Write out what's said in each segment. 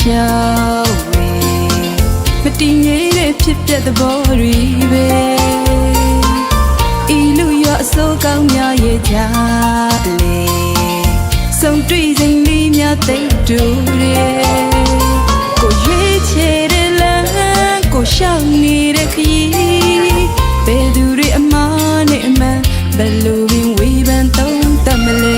we Matinge pip at the body be Ilu ya so come ya ye jale Some trees and leave ya they do Go ye chedela go shout me the key Beduri a man Ballowing wave and don't tamale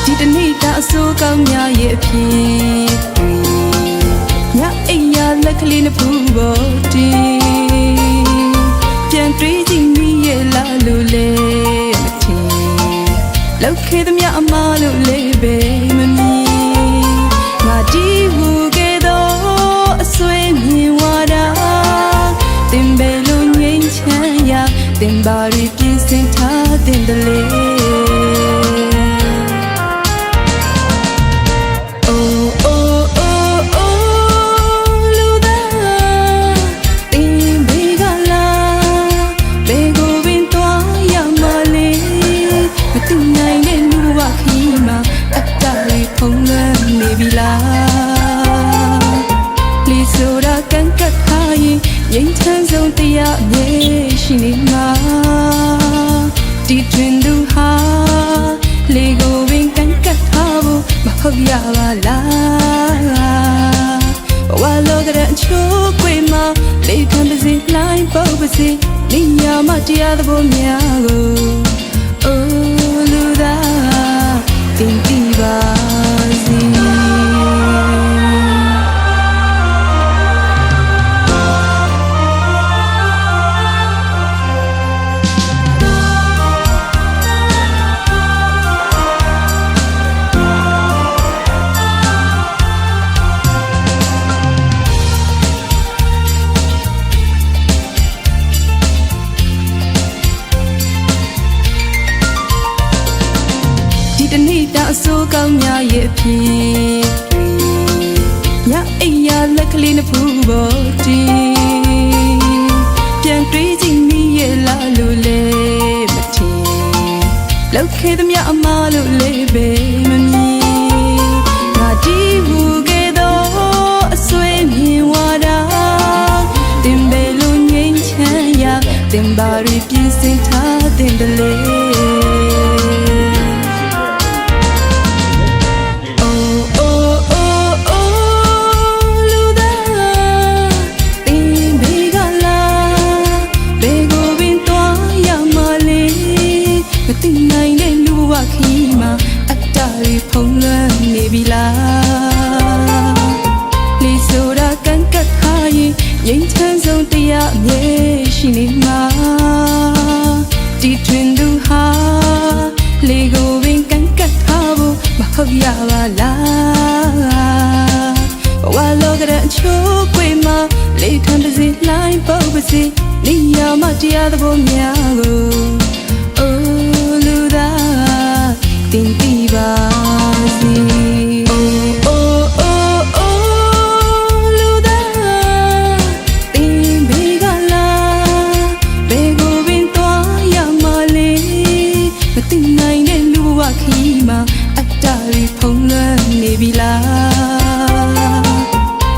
Didn't need that so come ya ye pee Ya ya luckily in a pool body Can't reaching me a la lule Locate them ya amalu lebe me My dear who get all a swimming water Timbelu chaya Timbari kissing tat in the lake Oh, oh, oh, oh, Luda Timbigala Bego bintoa yamale Matinay neluwa kima Atari ponga nebila Lisura kan kathayi Yang chang zong tiya ye shinima Di twindu ha Lego wing kan kathabu Mahogya wala Walo gara chokwe ma Le kan bezi line po bezi Niya matiya the bo miyago Oh luda Tinti bazi So come ya ye pee Ya luckily in a pool body Can't reaching me a la lule mati Locate them ya amalu lebe mami Na divu get all a swimming water Timbelu nyen chaya Timbari kissing tat in the lake Kima atari ponga nebila Lisura kan kathayi Yang chan zong tiya ye shinima Di twindu ha Lego wing kan kathabu Mahogya wala Walo gara chokwe ma Le kan bezi line po bezi Niya matiya the bo miyago Oh luda Tinti bazi Oh, oh, oh, oh, Luda Timbigala Bego bintoa yamale Matinay neluwa kima Atari ponga nebila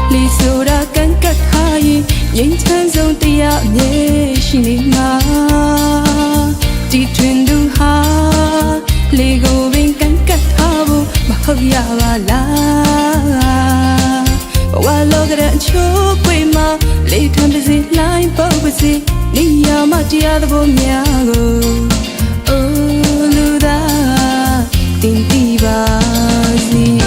Lisura kan kathayi Yang chan zong tiya ye shinima Di twindu ha Lego wing kan kathabu Mahogya wala Walo gara chokwe ma Le kan bezi line po bezi Niya matiya the bo miyago Oh luda Tinti bazi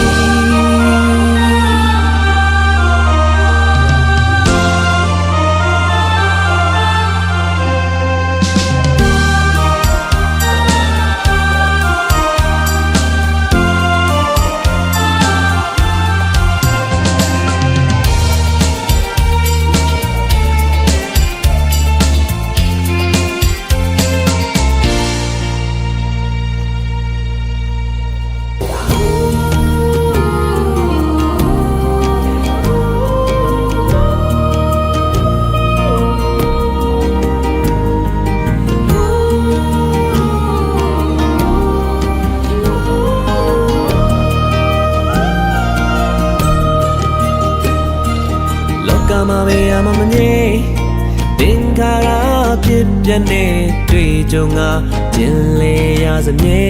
ပြတ်နေတွေ့ကြုံငါကျင်လေရစမြဲ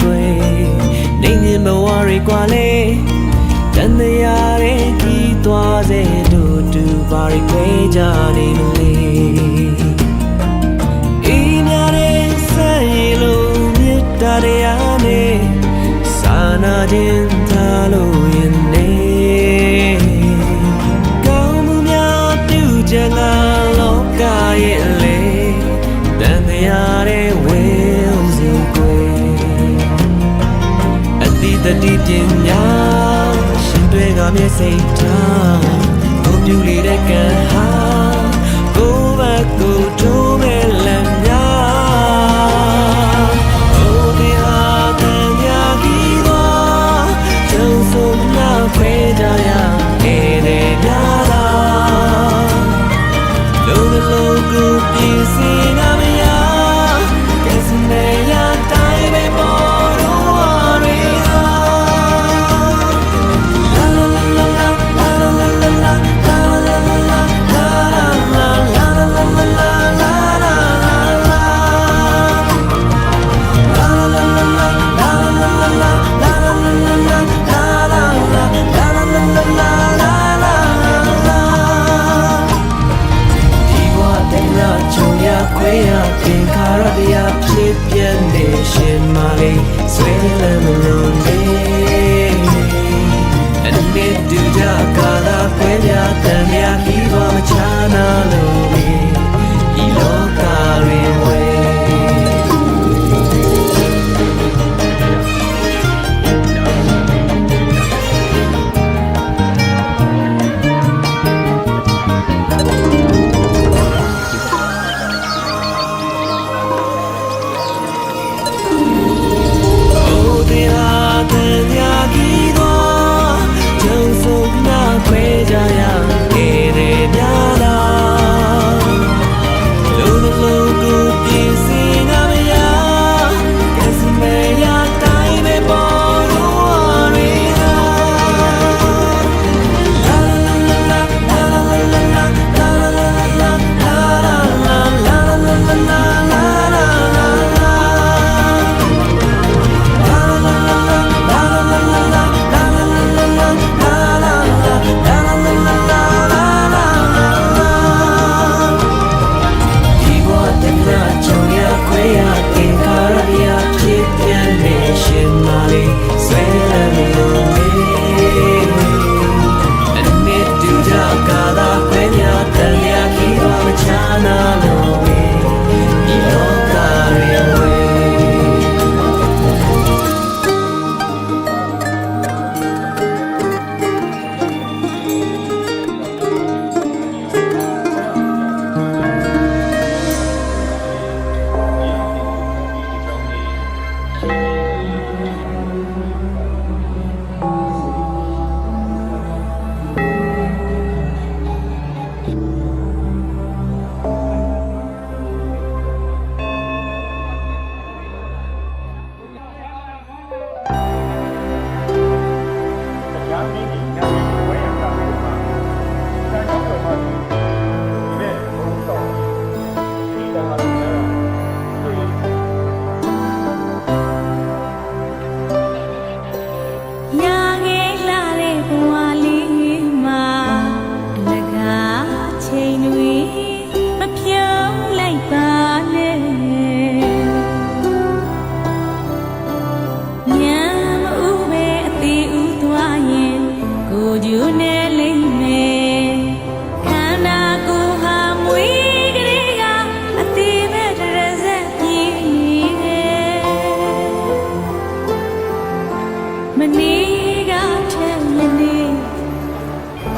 တွေ့နေမြင်ဘဝတွေကွာလေတန်တရားတွေကြီးသွားစေတို့တူပါရီခွဲကြနေမလေးအေးများတဲ့ဆက်ရလို့မြတ်တရားနဲ့စာနာခြင်းထားလို့ရင်နေကောင်းမှုများပြုချင်ငါလောကရဲ့လေတန်တရားတွေဝေစုကွယ်အတိတတိပညာရှင်တွေကမျက်စိထားကိုပြူလေးတဲ့ကံဟာကိုယ်ဘက်ကိုထိုးမဲ့လမ်းများအိုဒီဟာတန်မြာကြီးတော့ကျုံစုံနာခွဲကြရခဲ့တဲ့များလားလုံးလုံးကိုပြည့်စင်နာမရကဲစနေရတိုင်းပဲပေါ်တော့ရဟာခွေရတင်ခါရတရားဖြစ်ပြနေရှင်မလေးဆွေးလမ်းမလို့လေအနစ်တူကြကာလာခွဲပြတန်မြာခီးပါမချနာလို့ဒီလောကရင်းဝဲ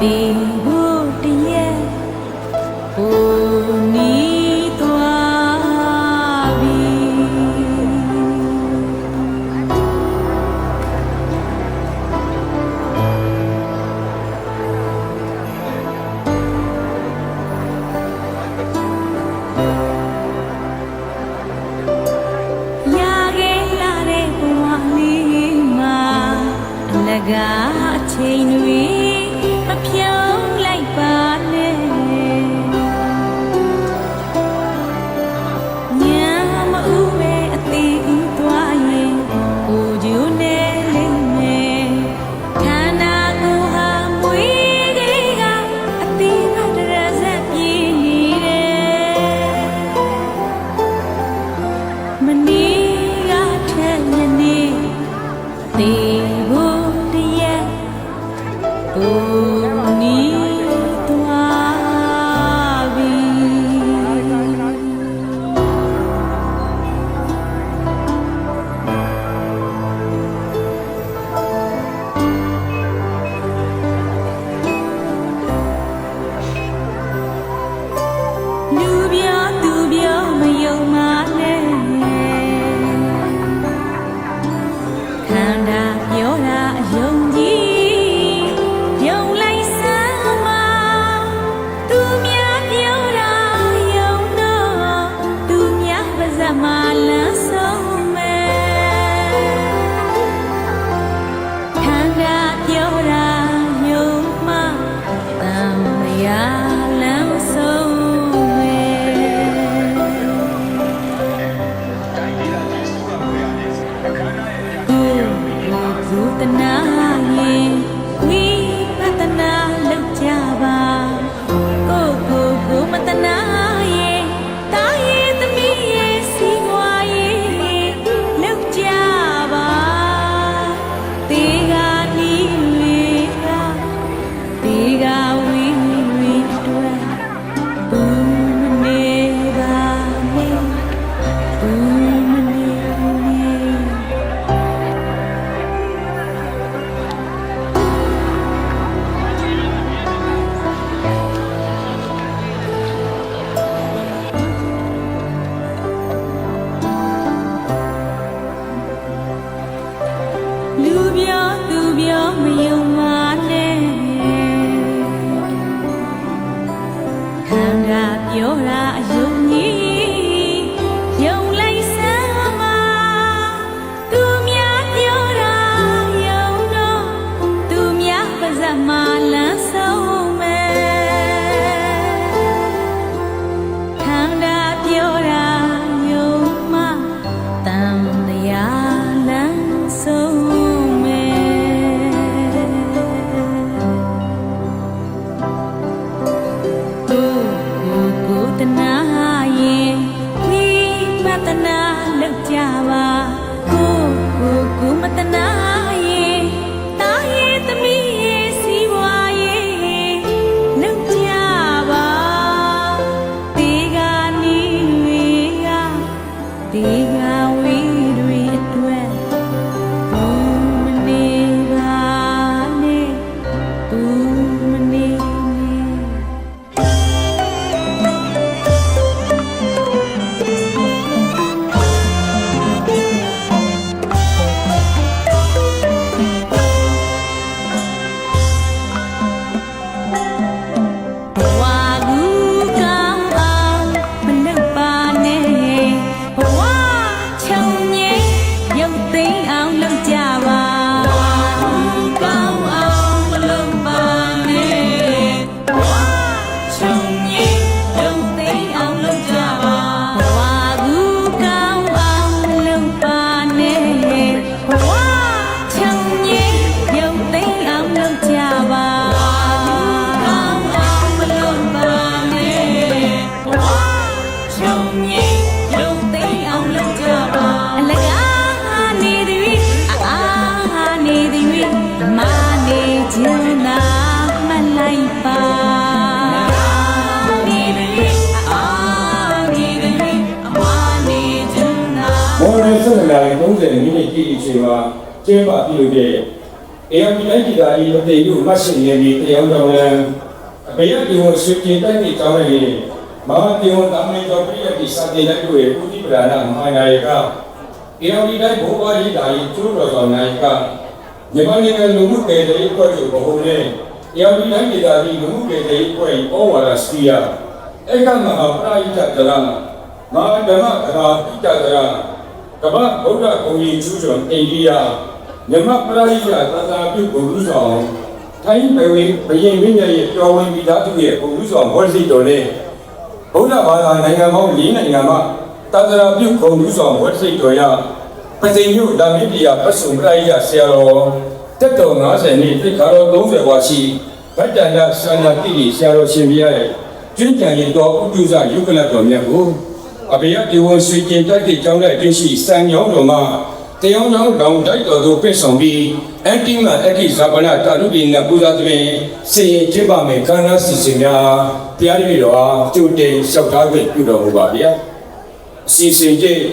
ဒီဘုတည်းရဲ့ ပြောတာအယုံကြီးယုံလိုက်စမ်းပါသူများပြောတာယုံတော့သူများပါစပ်မှာလမ်းဆုံးမယ်ခန္ဓာပြောတာယုံမှတန်တရားလမ်းဆုံးမယ်ကိုတနာရင်မိမတနာလောက်ကြပါကိုမတနာရင်တာရဲ့သမီးရဲ့စီဝါရဲ့လောက်ကြပါဒီကနီးတွေကဒီကဝေးတွေအတွက်ဘူးမနေပါနဲ့ဘူးမနေနဲ့ ဘဝကူကောင်းအောင်မလုပ်ပါနဲ့ဘဝချုံငိမ့်ရုပ်သိမ်းအောင်လုပ်ကြပါဘဝကူကောင်းအောင်မလုပ်ပါနဲ့ဘဝချုံငိမ့်ရုပ်သိမ်းအောင်လုပ်ကြပါဘဝကူကောင်းအောင်မလုပ်ပါနဲ့ဘဝချုံငိမ့်ရုပ်သိမ်းအောင်လုပ်ကြပါမော်ရဆက်လာရင်30မိနစ်ကြည့်အချိန်မှာကျင်းပပြုလုပ်တဲ့ AMI ဒီတာကြီးမသိဘူးမှတ်ရှင်နေပြီးတရားတော်လမ်းအပေရဒီဝဆွေးကြည့်တိုက်ပြီးတောင်းနေမဟာဒီဝတာမင်းတော်ပြည့်တဲ့စာတေလိုက်တွေပုတိပဒါနာမဟာနာယက AMI တိုင်းဘောပါရီတာကြီးကျိုးတော်ဆောင်နာယကမြန်မာနိုင်ငံလူမှုကယ်ဆယ်ရေးအဖွဲ့ချုပ်ဘဟုနဲ့ AMI တိုင်းဒီတာကြီးလူမှုကယ်ဆယ်ရေးအဖွဲ့ဩဝါဒစတီယာဧကမဟာပရိယတရမဟာဓမ္မကရာပိတတရကမ္ဘာဗုဒ္ဓဂုံကြီးကျူးကျော်အိန္ဒိယမြမပရိယသာသာပြုဂုံလူဆောင်ထိုင်းဘဝဘယင်မင်းရဲ့တော်ဝင်မိသားစုရဲ့ဂုံလူဆောင်ဘောဓိတော်နဲ့ဗုဒ္ဓဘာသာနိုင်ငံပေါင်း၄နိုင်ငံမှာသာသနာပြုဂုံလူဆောင်ဘောဓိတော်ရပသိညုဒါမိတိယပစုံပရိယဆရာတော်တက်တော်90နှစ်တိခါတော်30ဝါရှိဗတ္တန္တဆန္ဒတိဆရာတော်ရှင်ပြရဲ့ကျွမ်းကျင်ရင်တော်ဥဒ္ဒဇယုကလတော်မြတ်ကိုအဘေယဒီဝဆွေကျင်တိုက်တဲ့ကျောင်းတဲ့အရှိစံကျောင်းတော်မှာတရားတော်တောင်တိုက်တော်သို့ပြည့်စုံပြီးအတ္တိမအတ္တိဇာပနာတာရုပိနပူဇာသဖြင့်စေရင်ကျင့်ပါမယ်ခန္ဓာစီစဉ်များတရားတော်အားကျုပ်တင်လျှောက်ထားခွင့်ပြုတော်မူပါဗျာအစီအစဉ်ချင်း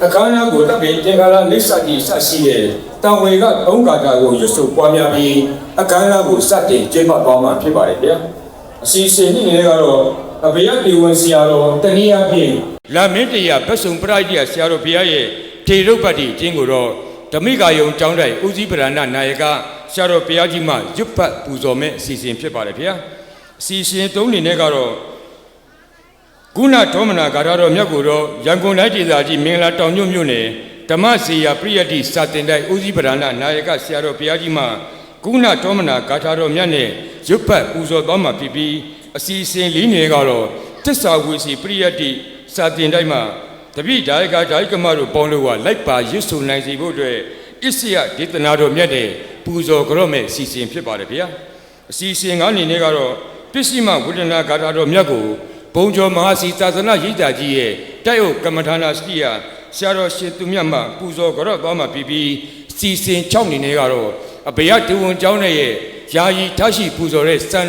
အခမ်းအနားကိုတပ်ပြီးသင်္ကာရလိစ္ဆာတိစရှိတဲ့တံဝေက3ကာတာကိုရွတ်ဆိုပွားများပြီးအခမ်းအနားကိုစတင်ကျင်းပသွားမှာဖြစ်ပါတယ်ဗျာအစီအစဉ်နေ့တွေကတော့အဘေယဒီဝဆရာတော်တနည်းအားဖြင့်လာမင်းတရားဗစုံပရိယဆရာတော်ဘုရားရဲ့ထေရုပ်ပတ်တိအချင်းကိုတော့ဓမိကာယုံကျောင်းတိုက်ဦးစီးပရဏနာယကဆရာတော်ဘုရားကြီးမှရွတ်ဖတ်ပူဇော်မဲ့အစီအစဉ်ဖြစ်ပါတယ်ဗျာအစီအစဉ်3အနေနဲ့ကတော့ကုဏဒေါမနာဂါထာတော်မြတ်ကိုတော့ရန်ကုန်တိုင်းဒေသကြီးမင်္ဂလာတောင်ညွန့်မြို့နယ်ဓမ္မစေယပရိယတ္တိစာတင်တိုက်ဦးစီးပရဏနာယကဆရာတော်ဘုရားကြီးမှကုဏဒေါမနာဂါထာတော်မြတ်နဲ့ရွတ်ဖတ်ပူဇော်သွားမှာဖြစ်ပြီးအစီအစဉ်၄နေကတော့တစ္ဆာဝေစီပရိယတ္တိစာတင်တိုက်မှာတပိဒါယကဒါယကမတို့ပေါင်းလို့ကလိုက်ပါရွတ်ဆိုနိုင်စီဖို့အတွက်အစ္စယဒေသနာတော်မြတ်တဲ့ပူဇော်ကြော့မဲ့အစီအစဉ်ဖြစ်ပါတယ်ဗျာအစီအစဉ်9အနေနဲ့ကတော့ပစ္စည်းမဝိဒနာဂါထာတော်မြတ်ကိုဘုံကျော်မဟာစီသာသနာရိပ်သာကြီးရဲ့တိုက်ဥကမ္မထာနာစတိယဆရာတော်ရှင်သူမြတ်မှပူဇော်ကြော့သွားမှာပြီးပြီးစီစဉ်6အနေနဲ့ကတော့အဘေယဒုဝန်ကျောင်းရဲ့ယာယီထားရှိပူဇော်တဲ့စံ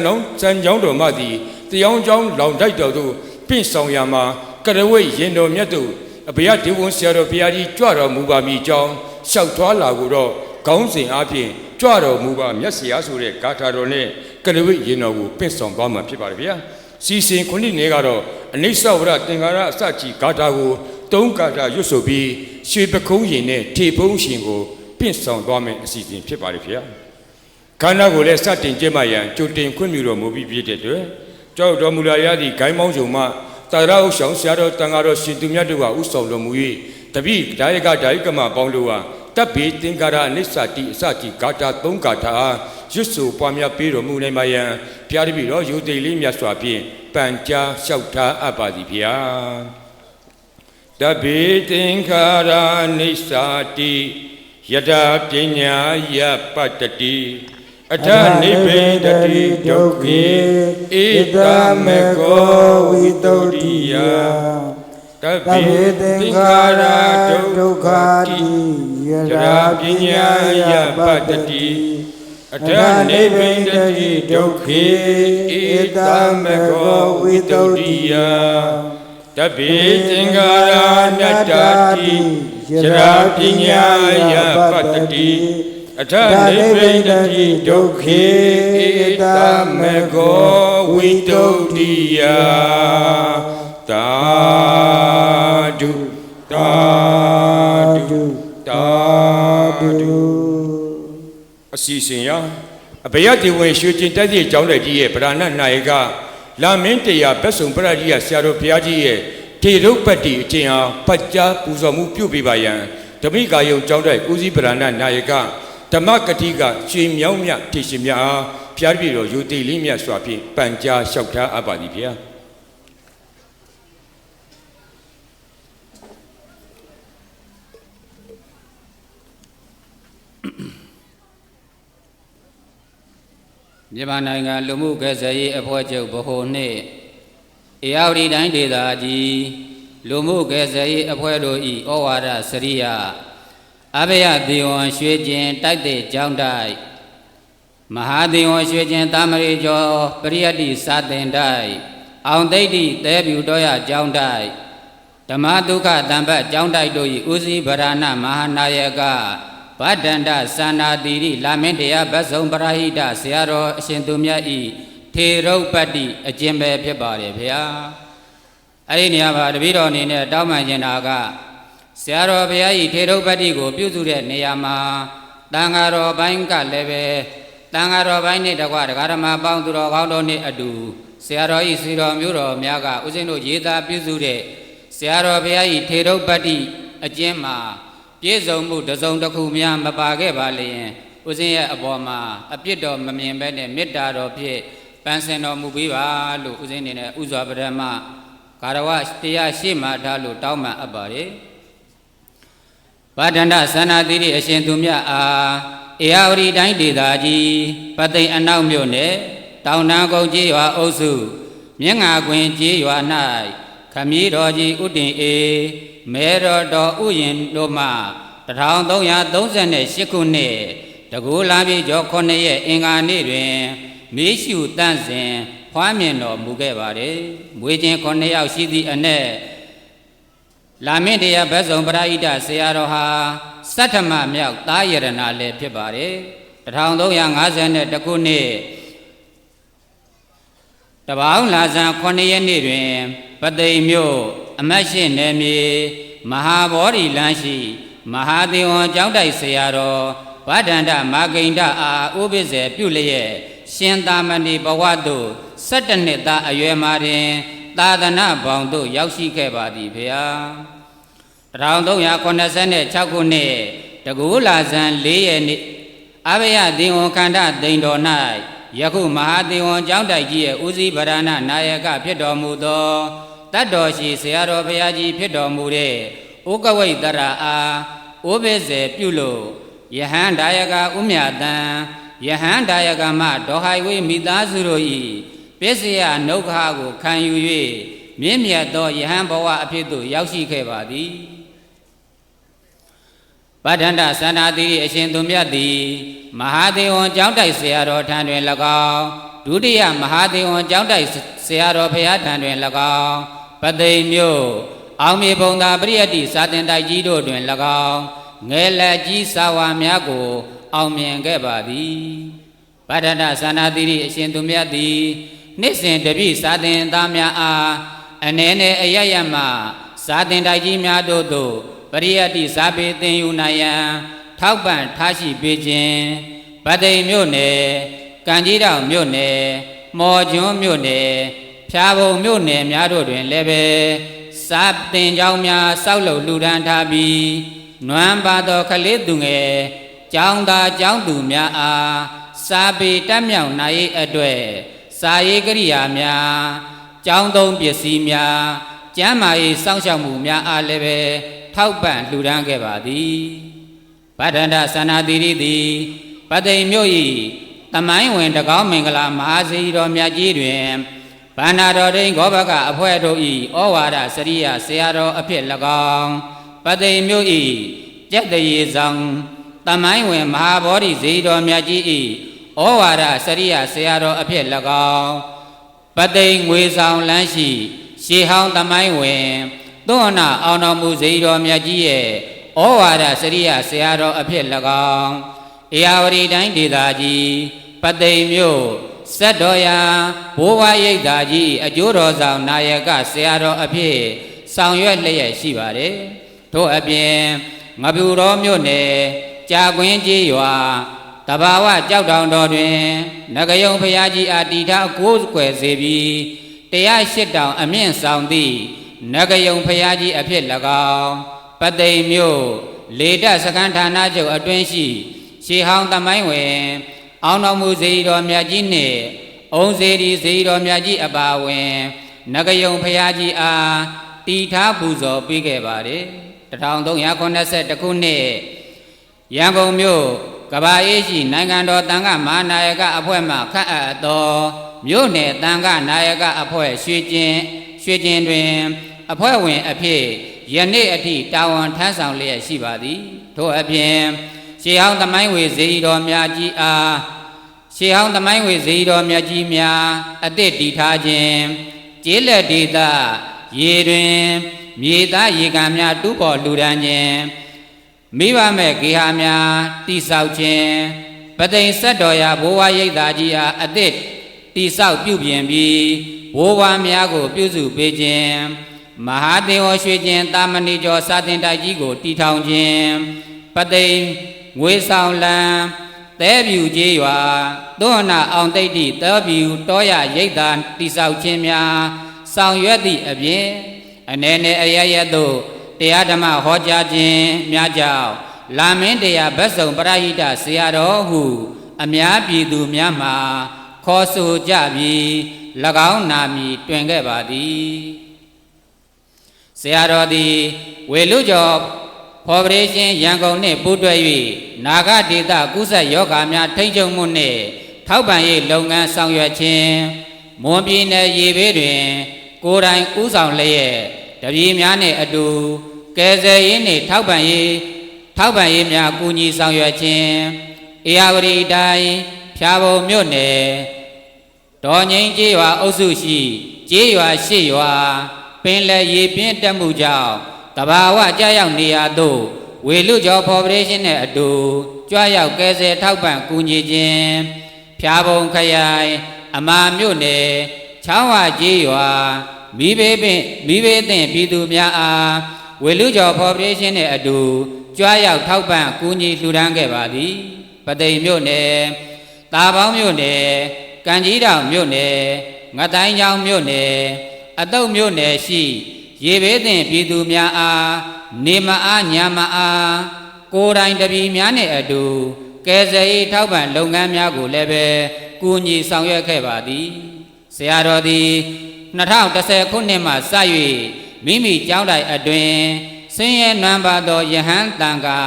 ကျောင်းတော်မှသည်တရားကျောင်းလောင်တိုက်တော်သို့ပြင့်ဆောင်ရမှာကရဝိရင်တော်မြတ်တို့အဘေယဒေဝံဆရာတော်ဘုရားကြီးကြွတော်မူပါမည်ကြောင်းလျှောက်ထွားလာကိုတော့ခေါင်းစဉ်အားဖြင့်ကြွတော်မူပါမြတ်ဆရာဆိုတဲ့ဂါထာတော်နဲ့ကရဝိရင်တော်ကိုပြင့်ဆောင်သွားမှာဖြစ်ပါတယ်ဗျာစီစဉ်ခုနှစ်နေ့ကတော့အနိစ္စဝရသင်္ကာရအစကြီးဂါထာကို3ဂါထာရွတ်ဆိုပြီးရွှေပခုံးရင်နဲ့ထေဖုံးရှင်ကိုပြင့်ဆောင်သွားမယ်အစီအစဉ်ဖြစ်ပါတယ်ဗျာခန္ဓာကိုလည်းစတင်ကျင့်မှရန်ကြိုတင်ခွင့်ပြုတော်မူပြီးဖြစ်တဲ့အတွက်ကြောက်တော်မူလာရသည့်ဂိုင်းမောင်းစုံမှ တာရဥဆောင်ဆရာတော်တန်ဃာတော်ရှင်သူမြတ်တို့ကဥဆောင်တော်မူ၍တပိဒါယကဒါယကမပေါင်းတို့ဟာတပ်ဘေသင်္ကာရအနိစ္စတိအစတိဂါထာ၃ဂါထာရွတ်ဆိုပွားများပေးတော်မူနိုင်ပါယံဘုရားတပည့်တော်ယုတ်တိတ်လေးမြတ်စွာဖြင့်ပန်ကြားလျှောက်ထားအပ်ပါသည်ဗျာတပိသင်္ကာရအနိစ္စတိယထာပညာယပတ္တိအထနိဗ္ဗေဒတိဒုက္ခေဧတမေကောဝိတုဒ္ဓိယတပိသင်္ခါရဒုက္ခတိယထာပညာယပတ္တိအထနိဗ္ဗေဒတိဒုက္ခေဧတမေကောဝိတုဒ္ဓိယတပိသင်္ခါရနတ္တိယထာပညာယပတ္တိအထနိဗ္ဗေဒတိဒုက္ခေဧတမေကောဝိတုဒ္ဓိယသာဓုသာဓုသာဓုအစီအစဉ်ရအဘယတိဝင်ရွှေကျင်တက်သည့်ကျောင်းတော်ကြီးရဲ့ဗရဏနာယကလာမင်းတရားဘက်စုံပရကြီးရဆရာတော်ဘုရားကြီးရဲ့ထေရုပ်ပတ္တိအကျင့်အားဖတ်ကြားပူဇော်မှုပြုပေးပါရန်ဓမိကာယုံကျောင်းတော်ဦးစီးဗရဏနာယကဓမ္မကတိကရွှေမြောင်းမြထေရှင်များအားဘုရားတပည့်တော်ယုတ်တိလေးမြတ်စွာဖြင့်ပန်ကြားလျှောက်ထားအပ်ပါသည်ဗျာမြန်မာနိုင်ငံလူမှုကယ်ဆယ်ရေးအဖွဲ့ချုပ်ဗဟိုနှင့်ဧရာဝတီတိုင်းဒေသကြီးလူမှုကယ်ဆယ်ရေးအဖွဲ့တို့၏ဩဝါဒစရိယအဘယသေဝံရွှေကျင်တိုက်တဲ့ကျောင်းတိုက်မဟာသေဝံရွှေကျင်သာမရီကျော်ပရိယတ္တိစာသင်တိုက်အောင်သိတ္တိသဲပြူတော်ရကျောင်းတိုက်ဓမ္မဒုက္ခတံပတ်ကျောင်းတိုက်တို့၏ဦးစီးဗရဏမဟာနာယကဗဒ္ဒန္တသန္နာတိရိလာမင်းတရားဗတ်စုံပရဟိတဆရာတော်အရှင်သူမြတ်ဤထေရုပ်ပတ္တိအကျင့်ပဲဖြစ်ပါတယ်ဗျာအဲ့ဒီနေရာမှာတပည့်တော်အနေနဲ့တောင်းပန်ခြင်းတာကဆရာတော်ဘုရားဤထေရုပ်ပတ္တိကိုပြုစုတဲ့နေရာမှာတန်ဃာတော်ပိုင်းကလည်းပဲတန်ဃာတော်ပိုင်းနဲ့တကွဒကာဓမ္မပေါင်းသူတော်ကောင်းတို့နဲ့အတူဆရာတော်ဤစီတော်မျိုးတော်များကဦးဇင်းတို့ရေးသားပြုစုတဲ့ဆရာတော်ဘုရားဤထေရုပ်ပတ္တိအကျင့်မှာပြည့်စုံမှုတစ်စုံတစ်ခုများမပါခဲ့ပါလျင်ဦးဇင်းရဲ့အပေါ်မှာအပြစ်တော်မမြင်ဘဲနဲ့မေတ္တာတော်ဖြင့်ပန်းစင်တော်မူပေးပါလို့ဦးဇင်းနေနဲ့ဥစွာပရမကာရဝတရားရှိမှထားလို့တောင်းပန်အပ်ပါတယ်ဗဒ္ဒန္တသန္နာတိရိအရှင်သူမြတ်အားဧရာဝတီတိုင်းဒေသကြီးပသိမ်အနောက်မြို့နယ်တောင်တန်းကုန်းကျေးရွာအုပ်စုမြင်းငါကွင်းကျေးရွာ၌ခမည်းတော်ကြီးဥတင်အေမဲတော်ဥယျင်တို့မှ1338ခုနှစ်တကူလာပြီကျော်9ရက်အင်္ဂါနေ့တွင်မေရှုတန့်စဉ်ဖွားမြင်တော်မူခဲ့ပါတယ်မွေးခြင်း9ယောက်ရှိသည့်အနက်လာမင်းတရားဘက်စုံပရဟိတဆရာတော်ဟာစတ္ထမမြောက်သားယရဏလည်းဖြစ်ပါတယ်1350ခုနှစ်တပေါင်းလာဇန်9ရက်နေ့တွင်ပသိမ်မြို့အမတ်ရှိနယ်မြေမဟာဗောဓိလမ်းရှိမဟာသေဝံကျောင်းတိုက်ဆရာတော်ဗဒ္ဒန္တမာဂိန္ဒအားဥပိ္ပဇေပြုလျက်ရှင်သာမဏေဘဝသို့17နှစ်သားအရွယ်မှာတွင်သာသနာပေါင်းသို့ရောက်ရှိခဲ့ပါသည်ဖေဟာ1386ခုနှစ်တကူလာဇန်4ရက်နေ့အဘယသေဝံခန္ဓာတိန်တော်၌ယခုမဟာသေဝံကျောင်းတိုက်ကြီးရဲ့ဦးစီးဗရဏနာယကဖြစ်တော်မူသောတတ်တော်ရှိဆရာတော်ဘုရားကြီးဖြစ်တော်မူတဲ့ဩကဝိတ္တရာအားဩဘိဇေပြုလို့ယဟန်ဒါယကဥမြတံယဟန်ဒါယကမဒေါဟိုင်ဝိမိသားစုတို့၏ပစ္စယနုခကိုခံယူ၍မြင့်မြတ်သောယဟန်ဘဝအဖြစ်သို့ရောက်ရှိခဲ့ပါသည်ဗဒ္ဒန္တသန္နာတိအရှင်သူမြတ်သည်မဟာသေဝံကျောင်းတိုက်ဆရာတော်ထံတွင်၎င်းဒုတိယမဟာသေဝံကျောင်းတိုက်ဆရာတော်ဘုရားထံတွင်၎င်းပသိမ်မြို့အောင်မြေဘုံသာပရိယတ္တိစာသင်တိုက်ကြီးတို့တွင်၎င်းငယ်လက်ကြီးစာဝါများကိုအောင်မြင်ခဲ့ပါသည်ဗဒ္ဒန္တသန္နာတိအရှင်သူမြတ်သည်နှစ်စဉ်တပိစာသင်သားများအားအနေနဲ့အရရမှစာသင်တိုက်ကြီးများတို့သို့ပရိယတ္တိစာပေသင်ယူနိုင်ရန်ထောက်ပံ့ထားရှိပေးခြင်းဗသိမ်မြို့နယ်ကံကြီးတောင်မြို့နယ်မော်ကျွန်းမြို့နယ် ဖြာပုံမြို့နယ်များတို့တွင်လည်းပဲစာတင်ကျောင်းများစောက်လုပ်လှူဒန်းထားပြီးနွမ်းပါသောကလေးသူငယ်ကျောင်းသားကျောင်းသူများအားစာပေတတ်မြောက်နိုင်ရေးအတွက်စာရေးကိရိယာများကျောင်းသုံးပစ္စည်းများကျမ်းမာရေးစောင့်ရှောက်မှုများအားလည်းပဲထောက်ပံ့လှူဒန်းခဲ့ပါသည်ဗဒ္ဒန္တသန္နာတိရိသည်ပသိမ်မြို့၏သမိုင်းဝင်တကောင်းမင်္ဂလာမဟာစေတီတော်မြတ်ကြီးတွင်ဗန္နာတော်ဒိန်ဂောဘကအဖွဲ့တို့၏ဩဝါဒစရိယဆရာတော်အဖြစ်၎င်းပသိမ်မြို့၏ကျက်တရေဆောင်သမိုင်းဝင်မဟာဗောဓိစေတီတော်မြတ်ကြီး၏ဩဝါဒစရိယဆရာတော်အဖြစ်၎င်းပသိမ်ငွေဆောင်လမ်းရှိရှေးဟောင်းသမိုင်းဝင်သွန်နာအောင်တော်မူစေတီတော်မြတ်ကြီးရဲ့ဩဝါဒစရိယဆရာတော်အဖြစ်၎င်းဧရာဝတီတိုင်းဒေသကြီးပသိမ်မြို့စက်တော်ရာဘိုးဘွားရိပ်သာကြီးအကျိုးတော်ဆောင်နာယကဆရာတော်အဖြစ်ဆောင်ရွက်လျက်ရှိပါတယ်ထို့အပြင်ငပူတော်မြို့နယ်ကြာကွင်းကြီးရွာတဘာဝကြောက်တောင်တော်တွင်နဂယုံဖရာကြီးအားတီထားကိုးကွယ်စေပြီး108တောင်အမြင့်ဆောင်သည့်နဂယုံဖရာကြီးအဖြစ်၎င်းပသိမ်မြို့လေတပ်စခန်းဌာနချုပ်အတွင်းရှိရှေးဟောင်းသမိုင်းဝင်အောင်တော်မူစေတီတော်မြတ်ကြီးနှင့်အုံစေတီစေတီတော်မြတ်ကြီးအပါအဝင်နဂယုံဖရာကြီးအားတီထားပူဇော်ပေးခဲ့ပါတယ်1382ခုနှစ်ရန်ကုန်မြို့ကဘာအေးရှိနိုင်ငံတော်တန်ခါမဟာနာယကအဖွဲ့မှခန့်အပ်သောမြို့နယ်တန်ခါနာယကအဖွဲ့ရွှေကျင်တွင်အဖွဲ့ဝင်အဖြစ်ယနေ့အထိတာဝန်ထမ်းဆောင်လျက်ရှိပါသည်ထို့အပြင်ရှေးဟောင်းသမိုင်းဝေစေတီတော်မြတ်ကြီးအားရှေးဟောင်းသမိုင်းဝေစေတီတော်မြတ်ကြီးများအသစ်တည်ထားခြင်းကျေးလက်ဒေသရေတွင်မြေသားရေကန်များတူးပေါ်လှူဒန်းခြင်းမိဘမဲ့ဂေဟာများတိဆောက်ခြင်းပသိမ်ဆက်တော်ရာဘိုးဘွားရိပ်သာကြီးအားအသစ်တိဆောက်ပြုပြင်ပြီးဘိုးဘွားများကိုပြုစုပေးခြင်းမဟာသင်္ဝရွှေကျင်တာမဏိကျော်စာသင်တိုက်ကြီးကိုတည်ထောင်ခြင်းပသိမ်ငွေဆောင်လံသဲပြူကြီးရွာသွန်နာအောင်တိတ်တိသဲပြူတောရရိပ်သာတိဆောက်ခြင်းများဆောင်ရွက်သည့်အပြင်အနေနဲ့အရရသို့တရားဓမ္မဟောကြားခြင်းများကြောင့်လာမင်းတရားဗတ်စုံပရိဟိတဆရာတော်ဟုအများပြည်သူများမှာခေါ်ဆိုကြပြီး၎င်းနာမည်တွင်ခဲ့ပါသည်ဆရာတော်သည်ဝေလူကျော်ဖော်ပရေးရှင်ရန်ကုန်နှင့်ပူးတွဲ၍နာဂဒေသကုသယောဂါများထိန်းချုပ်မှုနှင့်ထောက်ပံ့ရေးလုပ်ငန်းဆောင်ရွက်ခြင်းမွန်ပြည်နယ်ရေဘေးတွင်ကိုယ်တိုင်ဦးဆောင်လျက်တပည့်များနှင့်အတူကယ်ဆယ်ရေးနှင့်ထောက်ပံ့ရေးများကူညီဆောင်ရွက်ခြင်းဧရာဝတီတိုင်းဖြာပုံမြို့နယ်ဒေါ်ငိမ့်ကျေးရွာအုပ်စုရှိကျေးရွာ၈ရွာပင်လယ်ရေပြင်းတက်မှုကြောင့်တဘာဝကြာရောက်နေရာသို့ဝေလူကျော်ဖော်ပရေးရှင်နှင့်အတူကြွရောက်ကယ်ဆယ်ထောက်ပံ့ကူညီခြင်းဖြာပုံခရိုင်အမာမြို့နယ်ချောင်းဝကြီးရွာမိဘေးသင့်ပြည်သူများအားဝေလူကျော်ဖော်ပရေးရှင်နှင့်အတူကြွရောက်ထောက်ပံ့ကူညီလှူဒန်းခဲ့ပါသည်ပသိမ်မြို့နယ်တာပေါင်းမြို့နယ်ကံကြီးတောင်မြို့နယ်ငတိုင်းချောင်းမြို့နယ်အတုတ်မြို့နယ်ရှိရေဘေးသင့်ပြည်သူများအားနေမအားညမအားကိုယ်တိုင်တပည့်များနှင့်အတူကယ်ဆယ်ရေးထောက်ပံ့လုပ်ငန်းများကိုလည်းပဲကူညီဆောင်ရွက်ခဲ့ပါသည်ဆရာတော်သည်2010ခုနှစ်မှစ၍မိမိကျောင်းတိုင်အတွင်ဆင်းရဲနွမ်းပါသောယဟန်တန်ခါ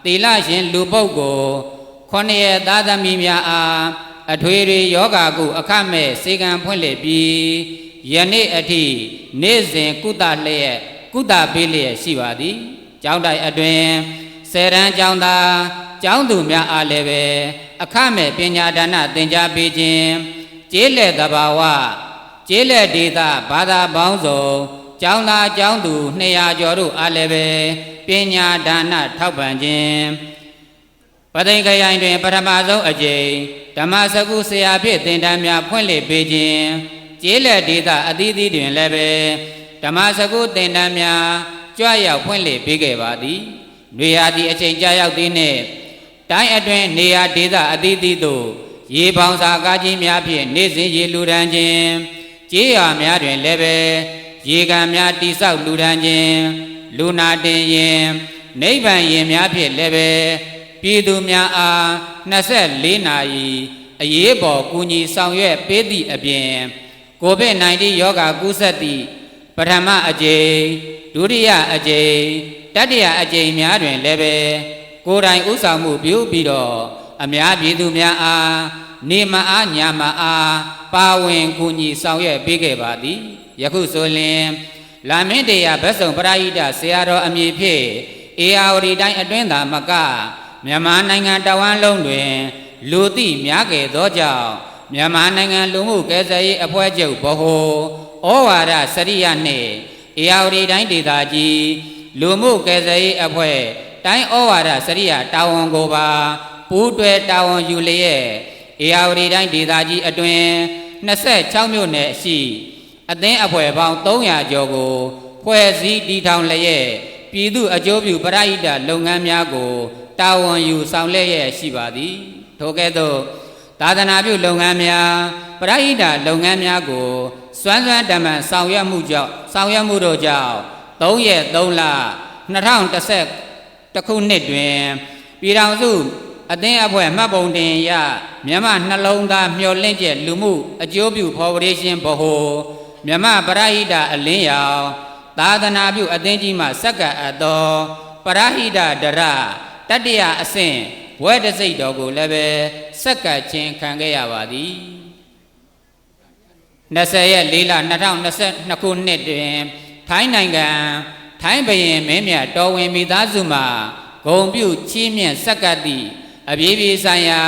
သီလရှင်လူပုဂ္ဂိုလ်9ရက်သားသမီးများအားအထွေထွေယောဂါကုအခမဲ့စေကံဖွင့်လှစ်ပြီးယနေ့အထိနေ့စဉ်ကုသပေးလျက်ရှိပါသည်ကျောင်းတိုင်အတွင်10တန်းကျောင်းသားကျောင်းသူများအားလည်းပဲအခမဲ့ပညာဒါနသင်ကြားပေးခြင်းကျေးလက်သဘာဝကျေးလက်ဒေသဘာသာပေါင်းစုံကျောင်းသားကျောင်းသူ200ကျော်တို့အားလည်းပဲပညာဒါနထောက်ပံ့ခြင်းပသိမ်ခရိုင်တွင်ပထမဆုံးအကြိမ်ဓမ္မစကုဆရာဖြစ်သင်တန်းများဖွင့်လှစ်ပေးခြင်းကျေးလက်ဒေသအသီးသီးတွင်လည်းပဲဓမ္မစကုသင်တန်းများကြွရောက်ဖွင့်လှစ်ပေးခဲ့ပါသည်။နေရာသည့်အချိန်ကြာရောက်သည်နှင့်တိုင်းအတွင်းနေရာဒေသအသီးသီးသို့ရေပေါင်စာကားကြီးများဖြင့်နေ့စဉ်ရေလူဒန်းခြင်း ကြေးရွာများတွင်လည်းပဲရေကန်များတိဆောက်လူဒန်းခြင်းလူနာတင်ရင်နိဗ္ဗာန်ရင်များဖြင့်လည်းပဲပြည်သူများအား24နာရီအရေးပေါ်ကူညီဆောင်ရွက်ပေးသည့်အပြင်ကိုဗစ် -19 ရောဂါကူးစက်သည့်ပထမအကြိမ်ဒုတိယအကြိမ်တတိယအကြိမ်များတွင်လည်းပဲကိုယ်တိုင်ဥဆောင်မှုပြုပြီးတော့အများပြည်သူများအားနေမအားညမအားပါဝင်ကူညီဆောင်ရွက်ပေးခဲ့ပါသည်ယခုဆိုလျှင်လာမင်းတရားဗတ်စုံပရိဟိတဆရာတော်အမည်ဖြင့်အေယာဝတီတိုင်းအတွင်းသာမကမြန်မာနိုင်ငံတဝန်းလုံးတွင်လူသိများခဲ့သောကြောင့်မြန်မာနိုင်ငံလူမှုကယ်ဆယ်ရေးအဖွဲ့ချုပ်ဗဟိုဩဝါဒစရိယနှင့်အေယာဝတီတိုင်းဒေသကြီးလူမှုကယ်ဆယ်ရေးအဖွဲ့တိုင်းဩဝါဒစရိယတာဝန်ကိုပါပူးတွဲတာဝန်ယူလျက်အေယာဝတီတိုင်းဒေသကြီးအတွင်း26မြို့နယ်ရှိအသင်းအဖွဲ့ပေါင်း300ကျော်ကိုဖွဲ့စည်းတည်ထောင်လျက်ပြည်သူအကျိုးပြုပရိဟိတလုပ်ငန်းများကိုတာဝန်ယူဆောင်လျက်ရှိပါသည်ထို့ကဲ့သို့သာသနာပြုလုပ်ငန်းများပရိဟိတလုပ်ငန်းများကိုစွမ်းစွမ်းတမန်ဆောင်ရွက်မှုတို့ကြောင့်3ရက်3လ2011ခုနှစ်တွင်ပြည်ထောင်စုအသင်းအဖွဲ့မှတ်ပုံတင်ရမြန်မာနှလုံးသားမျှော်လင့်ချက်လူမှုအကျိုးပြုဖော်ဝေရှင်ဗဟိုမြန်မာပရိဟိတအလင်းရောင်သာသနာပြုအသင်းကြီးမှစက္ကအပ်သောပရိဟိတဒရတတိယအဆင့်ဘွဲ့တစိတ်တော်ကိုလည်းပဲစက္ကချင်းခံခဲ့ရပါသည်20ရက်4လ2022ခုနှစ်တွင်ထိုင်းနိုင်ငံထိုင်းဘုရင်မင်းမြတ်တော်ဝင်မိသားစုမှဂုဏ်ပြုချီးမြှင့်စက္ကသည့်အပြည်ပြည်ဆိုင်ရာ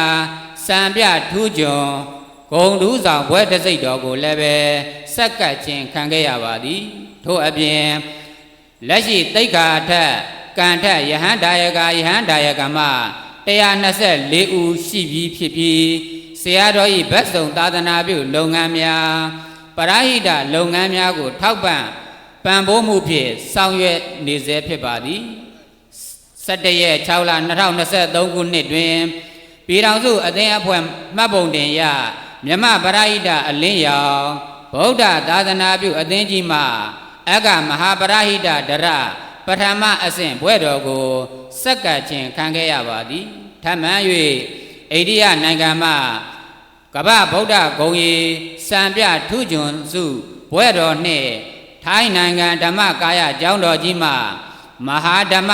စံပြထူးချွန်ဂုဏ်ထူးဆောင်ဘွဲ့တစိတ်တော်ကိုလည်းပဲစက္ကချင်းခံခဲ့ရပါသည်ထို့အပြင်လက်ရှိတိတ်္ခာထက်ကံထက်ယဟန်ဒါယကမှ124ဦးရှိပြီးဖြစ်ပြီးဆရာတော်၏ဗတ်စုံသာသနာပြုလုပ်ငန်းများပရိဟိတလုပ်ငန်းများကိုထောက်ပံ့ပံ့ပိုးမှုဖြင့်ဆောင်ရွက်နေဆဲဖြစ်ပါသည်17ရက်6လ2023ခုနှစ်တွင်ပြည်ထောင်စုအသင်းအဖွဲ့မှတ်ပုံတင်ရမြန်မာပရိဟိတအလင်းရောင်ဗုဒ္ဓသာသနာပြုအသင်းကြီးမှအက္ခမဟာပရိဟိတဒရပထမအဆင့်ဘွဲ့တော်ကိုစက္ကချင်းခံခဲ့ရပါသည်ထပ်မံ၍အိန္ဒိယနိုင်ငံမှကမ္ဘာဗုဒ္ဓဂုံရီစံပြထူးချွန်စုဘွဲ့တော်နှင့်ထိုင်းနိုင်ငံဓမ္မကာယကျောင်းတော်ကြီးမှမဟာဓမ္မ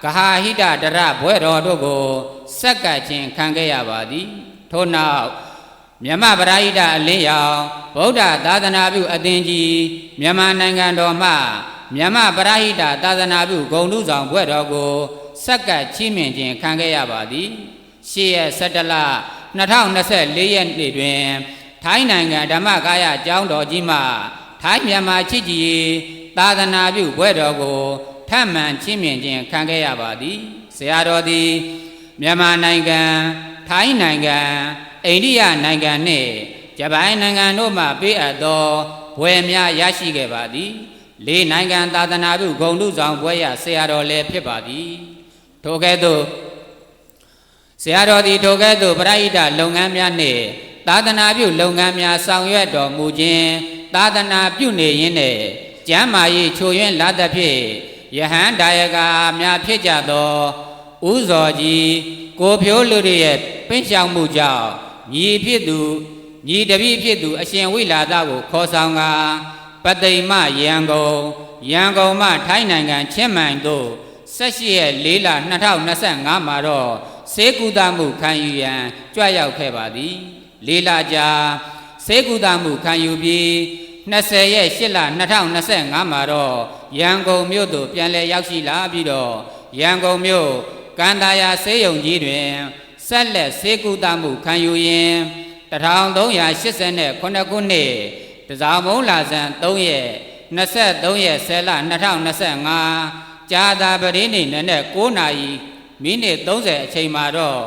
ဂဟာဟိတဒရဘွဲ့တော်တို့ကိုစက္ကချင်းခံခဲ့ရပါသည်ထို့နောက်မြန်မာပရိဟိတအလင်းရောင်ဗုဒ္ဓသာသနာပြုအသင်းကြီးမြန်မာနိုင်ငံတော်မှမြန်မာပရိဟိတသာသနာပြုဂုဏ်ထူးဆောင်ဘွဲ့တော်ကိုစက္ကချီးမြှင့်ခြင်းခံခဲ့ရပါသည်8ရက်17လ2024ရက်နေ့တွင်ထိုင်းနိုင်ငံဓမ္မကာယကျောင်းတော်ကြီးမှထိုင်းမြန်မာချစ်ကြည်ရေးသာသနာပြုဘွဲ့တော်ကိုထပ်မံချီးမြှင့်ခြင်းခံခဲ့ရပါသည်ဆရာတော်သည်မြန်မာနိုင်ငံထိုင်းနိုင်ငံအိန္ဒိယနိုင်ငံနှင့်ဂျပန်နိုင်ငံတို့မှပေးအပ်သောဘွဲ့များရရှိခဲ့ပါသည်4နိုင်ငံသာသနာပြုဂုဏ်ထူးဆောင်ဘွဲ့ရဆရာတော်လည်းဖြစ်ပါသည်ထိုကဲ့သို့ဆရာတော်သည်ထိုကဲ့သို့ပရိဟိတလုပ်ငန်းများနှင့်သာသနာပြုလုပ်ငန်းများဆောင်ရွက်တော်မူခြင်းသာသနာပြုနေရင်းနှင့်ကျမ်းမာရေးချို့ယွင်းလာသဖြင့်ယဟန်ဒါယကများဖြစ်ကြသောဥဇော်ကြီးကိုဖြိုးလူတွေရဲ့ပင့်ဆောင်မှုကြောင့်ညီတပည့်ဖြစ်သူအရှင်ဝိလာသကိုခေါ်ဆောင်ကာပသိမ်မှရန်ကုန်မှထိုင်းနိုင်ငံချင်းမိုင်သို့18ရက်4လ2025မှာတော့ဆေးကုသမှုခံယူရန်ကြွရောက်ခဲ့ပါသည်4လကြာဆေးကုသမှုခံယူပြီး20ရက်8လ2025မှာတော့ရန်ကုန်မြို့သို့ပြန်လည်ရောက်ရှိလာပြီးတော့ရန်ကုန်မြို့ကန္တာယာဆေးရုံကြီးတွင်ဆက်လက်ဆေးကုသမှုခံယူရင်း1389ခုနှစ်တစောင်းမုံလာဇန်3ရက်23ရက်10လ2025ကြာသာပတိနေ့နက်9နာရီမိနစ်30အချိန်မှာတော့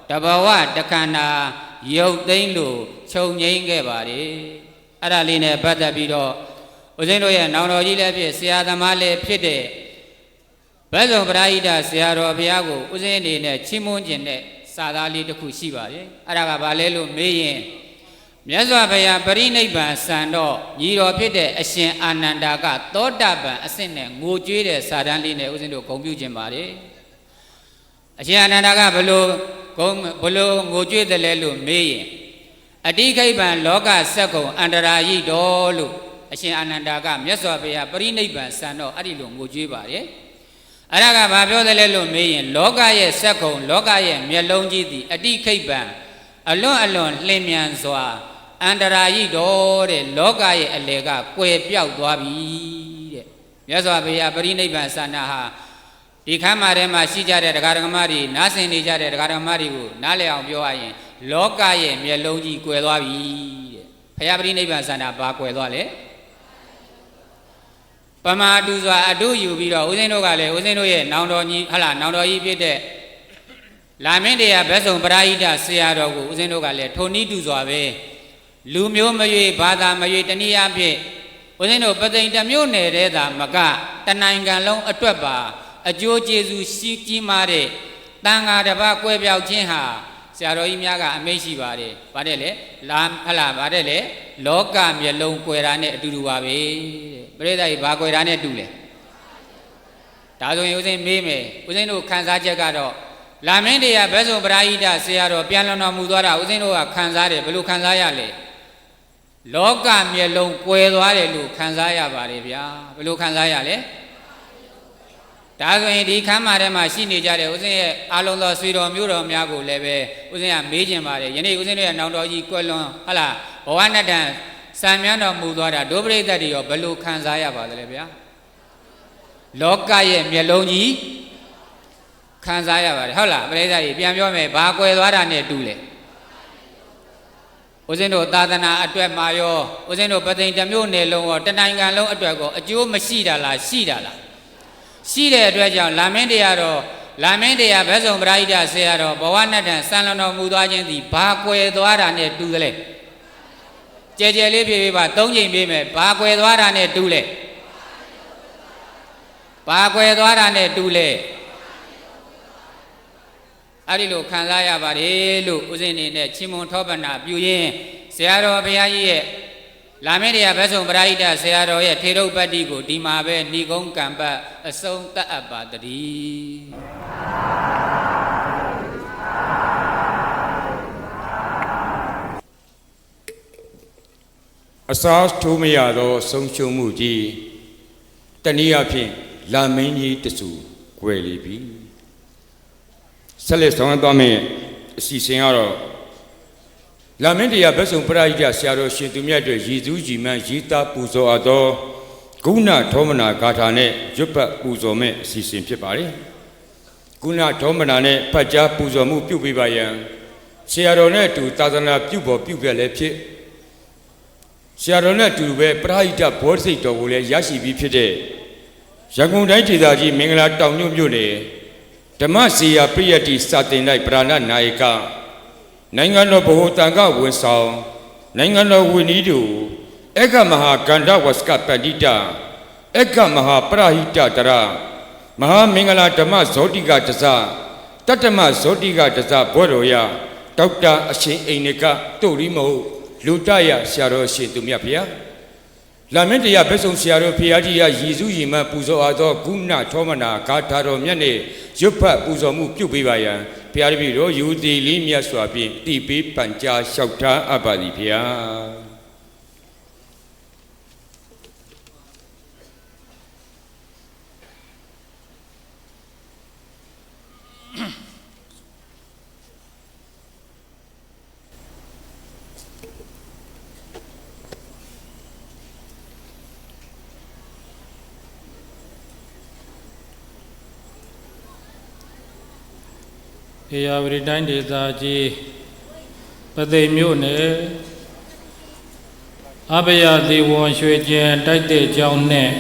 တဘဝတခန္ဓာရုပ်သိမ်းလို့ခြုံငိမ့်ခဲ့ပါတယ်အဲ့ဒါလေးနဲ့ပတ်သက်ပြီးတော့ဦးဇင်းတို့ရဲ့နောင်တော်ကြီးလည်းဖြစ်ဆရာသမားလည်းဖြစ်တဲ့ဘယ်ဆုံးပရိဟိတဆရာတော်ဘုရားကိုဦးဇင်းအနေနဲ့ချီးမွမ်းခြင်းနဲ့စာသားလေးတစ်ခုရှိပါတယ်အဲ့ဒါကဘာလဲလို့မေးရင် မြတ်စွာဘုရားပရိနိဗ္ဗာန်စံတော့ညီတော်ဖြစ်တဲ့အရှင်အာနန္ဒာကသောတာပန်အဆင့်နဲ့ငိုကြွေးတဲ့စာတန်းလေးနဲ့ဦးဇင်းတို့ဂုဏ်ပြုခြင်းပါတယ်အရှင်အာနန္ဒာကဘလို့ငိုကြွေးတယ်လဲလို့မေးရင်အတိခိဗ္ဗံလောကစက္ကုံအန္တရာယိတော်လို့အရှင်အာနန္ဒာကမြတ်စွာဘုရားပရိနိဗ္ဗာန်စံတော့အဲ့ဒီလိုငိုကြွေးပါတယ်အဲ့ဒါကဘာပြောတယ်လဲလို့မေးရင်လောကရဲ့စက္ကုံလောကရဲ့မျက်လုံးကြီးသည်အတိခိဗ္ဗံအလွန်လင်းမြန်စွာအန္တရာယိတော်တဲ့လောကရဲ့အလေကကွယ်ပြောက်သွားပြီတဲ့မြတ်စွာဘုရားပရိနိဗ္ဗာန်စံနာဟာဒီခမ်းမထဲမှာရှိကြတဲ့တရားဓမ္မတွေနားဆင်နေကြတဲ့တရားဓမ္မတွေကိုနားလည်အောင်ပြောရရင်လောကရဲ့မျက်လုံးကြီးကွယ်သွားပြီတဲ့ဘုရားပရိနိဗ္ဗာန်စံနာဘာကွယ်သွားလဲပမာတူစွာအတုယူပြီးတော့ဦးဇင်းတို့ကလည်းဦးဇင်းတို့ရဲ့နောင်တော်ကြီးနောင်တော်ကြီးဖြစ်တဲ့လာမင်းတရားဘက်ဆောင်ပရာဟိတဆရာတော်ကိုဦးဇင်းတို့ကလည်းထိုနည်းတူစွာပဲလူမျိုးမရွေဘာသာမရွေတနည်းအားဖြင့်ဦးဇင်းတို့ပသိမ်တစ်မြို့နယ်တည်းသာမကတနိုင်ငံလုံးအတွက်ပါအကျိုးကျေးဇူးရှိကြီးမားတဲ့တန်ဃာတစ်ပါးကွဲပြောက်ခြင်းဟာဆရာတော်ကြီးများကအမိန့်ရှိပါတယ်။ဗါတဲ့လေဗါတဲ့လေလောကမျက်လုံးကွယ်တာနဲ့အတူတူပါပဲတဲ့။ပရိသတ်ကြီးဘာကွယ်တာနဲ့တူလဲ။ဒါဆိုရင်ဦးဇင်းမေးမယ်။ဦးဇင်းတို့ခံစားချက်ကတော့လာမင်းတရားဘက်ဆုံးပရာဟိတဆရာတော်ပြန်လွန်တော်မူသွားတာဦးဇင်းတို့ကခံစားတယ်ဘယ်လိုခံစားရလဲ။လောကမျက်လုံးကွယ်သွားတယ်လို့ခံစားရပါတယ်ဗျာ။ဘယ်လိုခံစားရလဲ။ဒါဆိုရင်ဒီခမ်းမထဲမှာရှိနေကြတဲ့ဦးဇင်းရဲ့အာလုံးသောဆွေတော်မျိုးတော်များကိုလည်းပဲဦးဇင်းကမေးခြင်းပါတယ်ယနေ့ဦးဇင်းတို့ရဲ့နောင်တော်ကြီးကွယ်လွန်ဘဝနတ္တံစံမြန်းတော်မူသွားတာဒုပရိသတ်တွေရောဘယ်လိုခံစားရပါသလဲဗျာလောကရဲ့မျက်လုံးကြီးခံစားရပါတယ်ဟုတ်လားပရိသတ်ကြီးပြန်ပြောမယ်ဘာကွယ်သွားတာနဲ့တူလဲဦးဇင်းတို့သာသနာအတွက်မှာရောဦးဇင်းတို့ပသိမ်တစ်မြို့နယ်လုံးရောတနိုင်ငံလုံးအတွက်ကိုအကျိုးမရှိတာလားရှိတာလားရှိတဲ့အတွက်ကြောင့်လာမင်းတရားဘက်ဆောင်ပရာဟိတဆရာတော်ဘဝနတ္တံစံလွန်တော်မူသွားခြင်းသည်ဘာကွယ်သွားတာနဲ့တူသလဲကြဲကြဲလေးပြေးပါ၃ချိန်ပြေးမယ်ဘာကွယ်သွားတာနဲ့တူလဲဘာကွယ်သွားတာနဲ့တူလဲအဲ့ဒီလိုခံစားရပါတယ်လို့ဦးဇင်းနေနဲ့ချီးမွမ်းထောပနာပြုရင်းဆရာတော်ဘုရားကြီးရဲ့လာမင်းတရားဘက်ဆုံးပရာဟိတဆရာတော်ရဲ့ထေရုပတ္တိကိုဒီမှာပဲဏိကုံးကံပတ်အဆုံးသတ်အပ်ပါတည်းအစားထိုးမရသောဆုံးရှုံးမှုကြီးတနည်းအားဖြင့်လာမင်းကြီးတဆူကွယ်လေပြီဆက်လက်ဆောင်သွားမယ့်အစီအစဉ်ကတော့လာမင်းတရားဘက်ဆုံးပရာဟိတဆရာတော်ရှင်သူမြတ်အတွက်ရည်စူးကြည်မှန်းရေးသားပူဇော်အပ်သောဂုဏထောမနာဂါထာနဲ့ရွတ်ပတ်ပူဇော်မဲ့အစီအစဉ်ဖြစ်ပါတယ်ဂုဏထောမနာနဲ့ဖတ်ကြားပူဇော်မှုပြုပေးပါရန်ဆရာတော်နဲ့အတူသာသနာပြုပေါ်ပြုပြလည်းဖြစ်ဆရာတော်နဲ့အတူပဲပရာဟိတဘောဓိစိတ်တော်ကိုလည်းရရှိပြီးဖြစ်တဲ့ရန်ကုန်တိုင်းဒေသကြီးမင်္ဂလာတောင်ညွန့်မြို့နယ်ဓမ္မစီယာပရိယတ္တိစာတင်လိုက်ပရဏနာယကနိုင်ငံတော်ဗဟိုတန်ခဝန်ဆောင်နိုင်ငံတော်ဝန်ကြီးတို့ဧကမဟာကန္ဓဝစကပန္တိတဧကမဟာပရဟိတတရမဟာမင်္ဂလာဓမ္မဇောတိကတစတတ္တမဇောတိကတစဘွဲ့တော်ရဒေါက်တာအရှင်အိန္ဒကတို့ရီမဟုတ်လူတရဆရာတော်ရှင်သူမြတ်ဖေဟာလာမင်းတရားဘက်ဆုံးဆရာတော်ဖေဟာကြီးရရည်စူးရည်မှန်းပူဇော်အားသောဂုဏထောမနာဂါထာတော်မြတ်နဲ့ရွတ်ဖတ်ပူဇော်မှုပြုပေးပါရန်ဘုရားတပည့်တော်ယူသည်လေးမြတ်စွာဖြင့်တည်ပေးပန်ကြားလျှောက်ထားအပ်ပါသည်ဘုရားဧရာဝတီတိုင်းဒေသကြီးပသိမ်မြို့နယ်အဘယသီဝံရွှေကျင်တိုက်တဲ့ကျောင်းနဲ့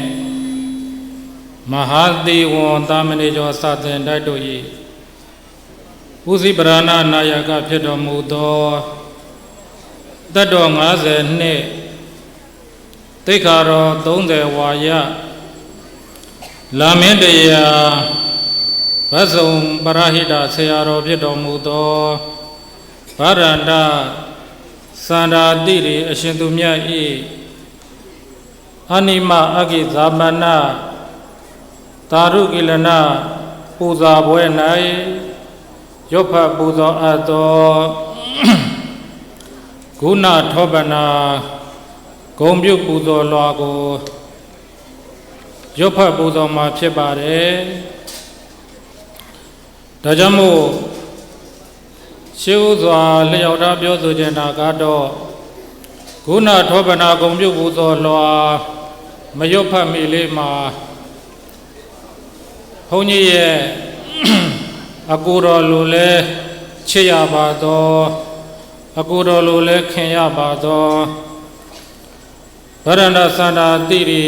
မဟာသီဝံသာမဏေကျော်စာသင်တိုက်တို့၏ဦးစီးပရဏနာယကဖြစ်တော်မူသောတတ်တော်50နှစ်သိက္ခာတော်30ဝါယလာမင်းတရားဘတ်စုံပရဟိတဆရာတော်ဖြစ်တော်မူသောဗရန္တဆ စန္ဒာတိတွေအရှင်သူမြတ်ဤအနိမအဂိဇာမနသာရုကိလနာပူဇာပွဲ၌ရုပ်ဖတ်ပူဇော်အပ်သောဂုဏထောပနာဂုံပြုပူဇော်လွှာကိုရုပ်ဖတ်ပူဇော်မှာဖြစ်ပါတယ်ဒါကြောင့်မို့ရှေးဥစွာလျှောက်ထားပြောဆိုခြင်းတာကတော့ဂုဏထောပနာဂုံပြုပူဇော်လွှာမရုပ်ဖတ်မိလေးမှာဘုန်းကြီးရဲ့အကူတော်လူလဲချစ်ရပါသောအကူတော်လူလဲခင်ရပါသောဗရဏသန္တာတိရီ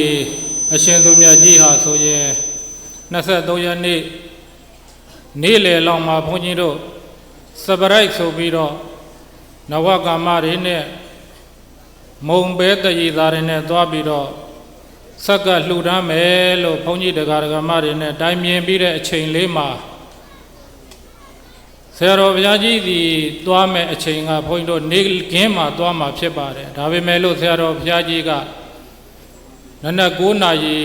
အရှင်သူမြတ်ကြီးဟာဆိုရင်23ရက်နေ့လယ်လောက်မှာဘုန်းကြီးတို့စပရိုက်ဆိုပြီးတော့နဝကမတွေနဲ့မုံပဲတည်သားတွေနဲ့သွားပြီးတော့ဆက်ကလှူဒန်းမယ်လို့ဘုန်းကြီးတရားဓမ္မတွေနဲ့တိုင်မြင်ပြီးတဲ့အချိန်လေးမှာဆရာတော်ဘုရားကြီးဒီသွားမဲ့အချိန်ကဘုန်းကြီးတို့နေခင်းမှာသွားမှာဖြစ်ပါတယ်ဒါပေမဲ့လို့ဆရာတော်ဘုရားကြီးကနနက်9နာရီ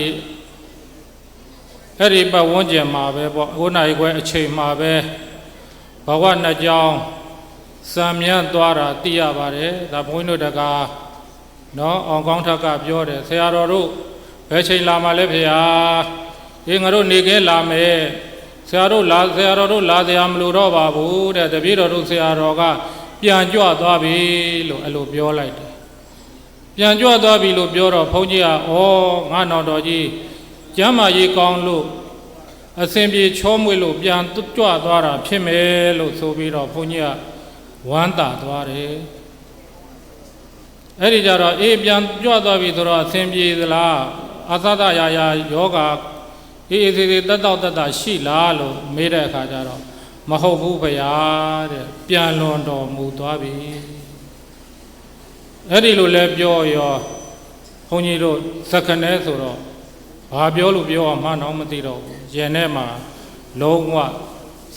အဲ့ဒီပတ်ဝန်းကျင်မှာပဲပေါ့9နာရီခွဲအချိန်မှာပဲဘဝနှစ်ကြောင်းစံမြန်းသွားတာသိရပါတယ်ဒါဘုန်းကြီးတို့တကားနော်အောင်ကောင်းထက်ကပြောတယ်ဆရာတော်တို့ဘယ်ချိန်လာမှလဲဖေဟာဒီငါတို့နေခင်းလာမယ်ဆရာတော်တို့လာစရာမလိုတော့ပါဘူးတဲ့တပည့်တော်တို့ဆရာတော်ကပြန်ကြွသွားပြီလို့အဲ့လိုပြောလိုက်တယ်ပြန်ကြွသွားပြီလို့ပြောတော့ဘုန်းကြီးကဩငါတော်တော်ကြီးကျမ်းမာရေးကောင်းလို့အစဉ်ပြေချောမွေ့လို့ပြန်ကြွသွားတာဖြစ်မယ်လို့ဆိုပြီးတော့ဘုန်းကြီးကဝမ်းသာသွားတယ်အဲ့ဒီကြတော့အေးပြန်ကြွသွားပြီဆိုတော့အစဉ်ပြေသလားအာသဒယာယာယောဂအေးသေးသေးတက်တာရှိလားလို့မေးတဲ့အခါကျတော့မဟုတ်ဘူးဗျာတဲ့ပြန်လွန်တော်မူသွားပြီအဲ့ဒီလိုလဲပြောရောဘုန်းကြီးတို့သက္ကနဲဆိုတော့ဘာပြောလို့ပြောအောင်မှတော့မသိတော့ဘူးရင်ထဲမှာလုံးဝ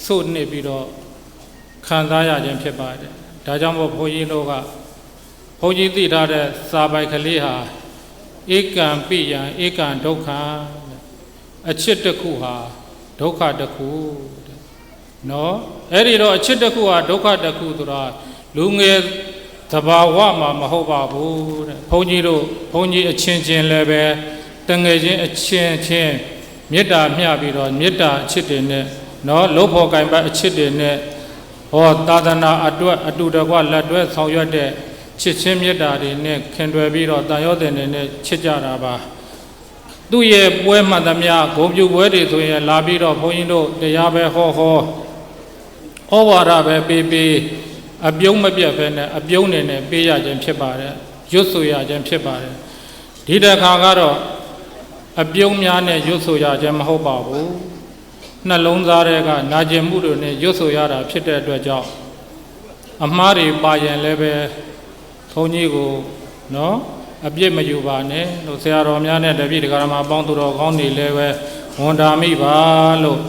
စွတ်နစ်ပြီးတော့ခံစားရခြင်းဖြစ်ပါတယ်ဒါကြောင့်မို့ဘုန်းကြီးတို့ကဘုန်းကြီးသိထားတဲ့စာပိုက်ကလေးဟာဧကံပိယံဧကံဒုက္ခအချစ်တစ်ခုဟာဒုက္ခတစ်ခုတဲ့နော်အဲ့ဒီတော့အချစ်တစ်ခုဟာဒုက္ခတစ်ခုဆိုတာလူငယ်သဘာဝမှာမဟုတ်ပါဘူးတဲ့ဘုန်းကြီးတို့ဘုန်းကြီးအချင်းချင်းလည်းပဲတငယ်ချင်းအချင်းချင်းမေတ္တာမျှပြီးတော့မေတ္တာအချစ်တွေနဲ့နော်လုံးဖို့ကင်ပတ်အချစ်တွေနဲ့ဟောသာသနာအတွက်အတူတကွလက်တွဲဆောင်ရွက်တဲ့ချစ်ချင်းမေတ္တာတွေနဲ့ခင်တွယ်ပြီးတော့တန်ရောတဲ့နေနဲ့ချစ်ကြတာပါသူ့ရဲ့ပွဲမှန်သမျှဂုဏ်ပြုပွဲတွေဆိုရင်လာပြီးတော့ဘုန်းကြီးတို့တရားပဲဟောဩဝါဒပဲပေးအပြုံးမပြတ်ပဲနဲ့အပြုံးနေနဲ့ပေးရခြင်းဖြစ်ပါတယ်ရွတ်ဆိုရခြင်းဖြစ်ပါတယ်ဒီတစ်ခါကတော့အပြုံးများနဲ့ရွတ်ဆိုရခြင်းမဟုတ်ပါဘူးနှလုံးသားတွေကနာကျင်မှုတွေနဲ့ရွတ်ဆိုရတာဖြစ်တဲ့အတွက်ကြောင့်အမှားတွေပါရင်လည်းပဲဘုန်းကြီးကိုနော်အပြစ်မယူပါနဲ့လို့ဆရာတော်များနဲ့တပည့်တက္ကရာမအပေါင်းသူတော်ကောင်းတွေလည်းပဲဝန်တာမိပါလို့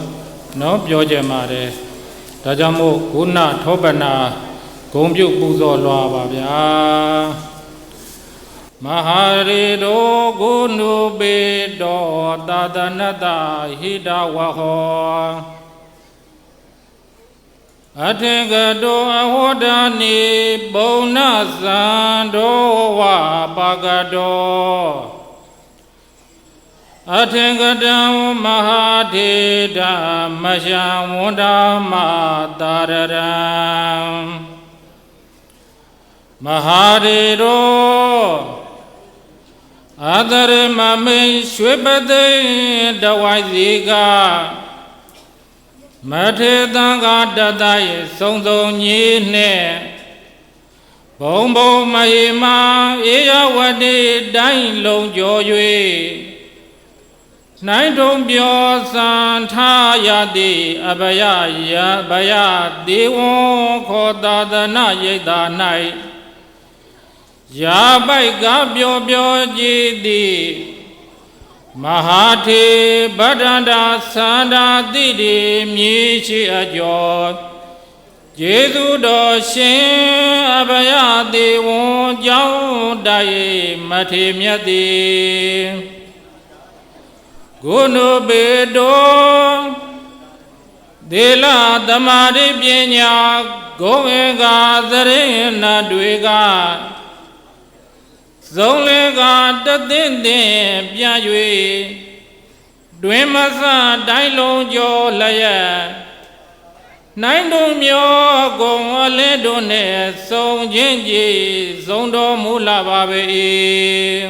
နော်ပြောကြပါတယ်ဒါကြောင့်မို့ဂုဏထောပနာဂုံပြုပူဇော်လွှာပါဗျာမဟာရေတောဂုဏုပေတောသာသနတဟိတဝဟောအထေကတောအဟောဒာနိဘုံနာဇံတောဝပါကတောအထေကတံမဟာဒေဒမရှံဝန္ဒမတာရရံမဟာရေတောအတရမမေရွှေပသိတဝိုက်စီကမထေသံဃာတတရဲ့စုံကြီးနဲ့ဘုံမဟိမာအေယဝတိတိုင်းလုံးကျော်၍နိုင်ထုံပြောစံထားရသည်အဘယယဘယဒေဝံခောသာသနာယိတ်တာ၌ယာပိုက်ကပြောကြည်သည်မဟာထေဗဒ္ဒန္တာသန္တာတိတိမြေရှိအကျော် ကျေးဇူးတော်ရှင်အဘယသေဝံကြောင့်တိုက်မထေမြတ်သည်ဂုဏုပေတောဒေလသမာဓိပညာဂုံဧကသရင်နတွေကဇုံလေကတသိမ့်သိမ့်ပြန်၍တွင်မစတိုင်းလုံးကျော်လျက်နိုင်တို့မျောကုံအလင်းတို့နှင့်ဆုံချင်းကြည်ဇုံတော်မူလာပါပေ၏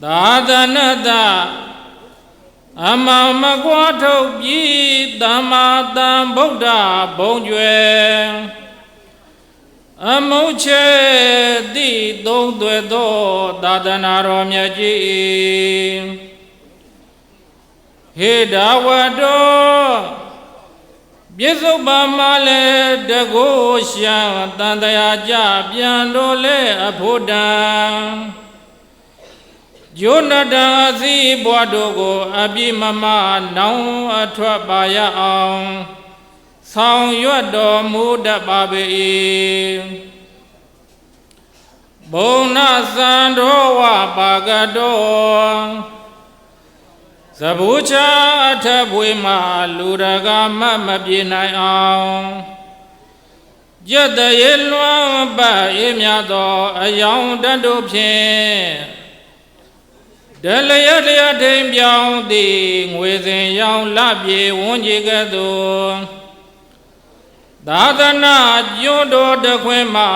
သာသနာတအမမကွာထုတ်ပြီးသမ္မာသမ္ဗုဒ္ဓဘုံကျွယ်အမုတ်ချေတိသုံးသွဲသောသာသနာတော်မြတ်ကြီးဟေဒဝတောပြစ္ဆုတ်ပါမလဲတကိုးရှံတန်တရားကြပြန်တော်လဲအဖို့တံယုဏတံအစည်းဘွားတို့ကိုအပြည့်မမနောင်အထွက်ပါရအောင်ဆောင်ရွက်တော်မူတတ်ပါပေ၏ဘုံနာစံတော်ဝပါကတော်သဘူချာအထက်ဘွေမှာလူရကမပြေနိုင်အောင်ရတ္တရေလွန်ပတ်အေးမြသောအယောင်တတ်တို့ဖြင့်ဒလယတရထိန်ပြောင်းသည်ငွေစဉ်ရောင်လပြေဝန်းကြီးကဲ့သို့သာသနာကျွန်းတော်တခွင်မှာ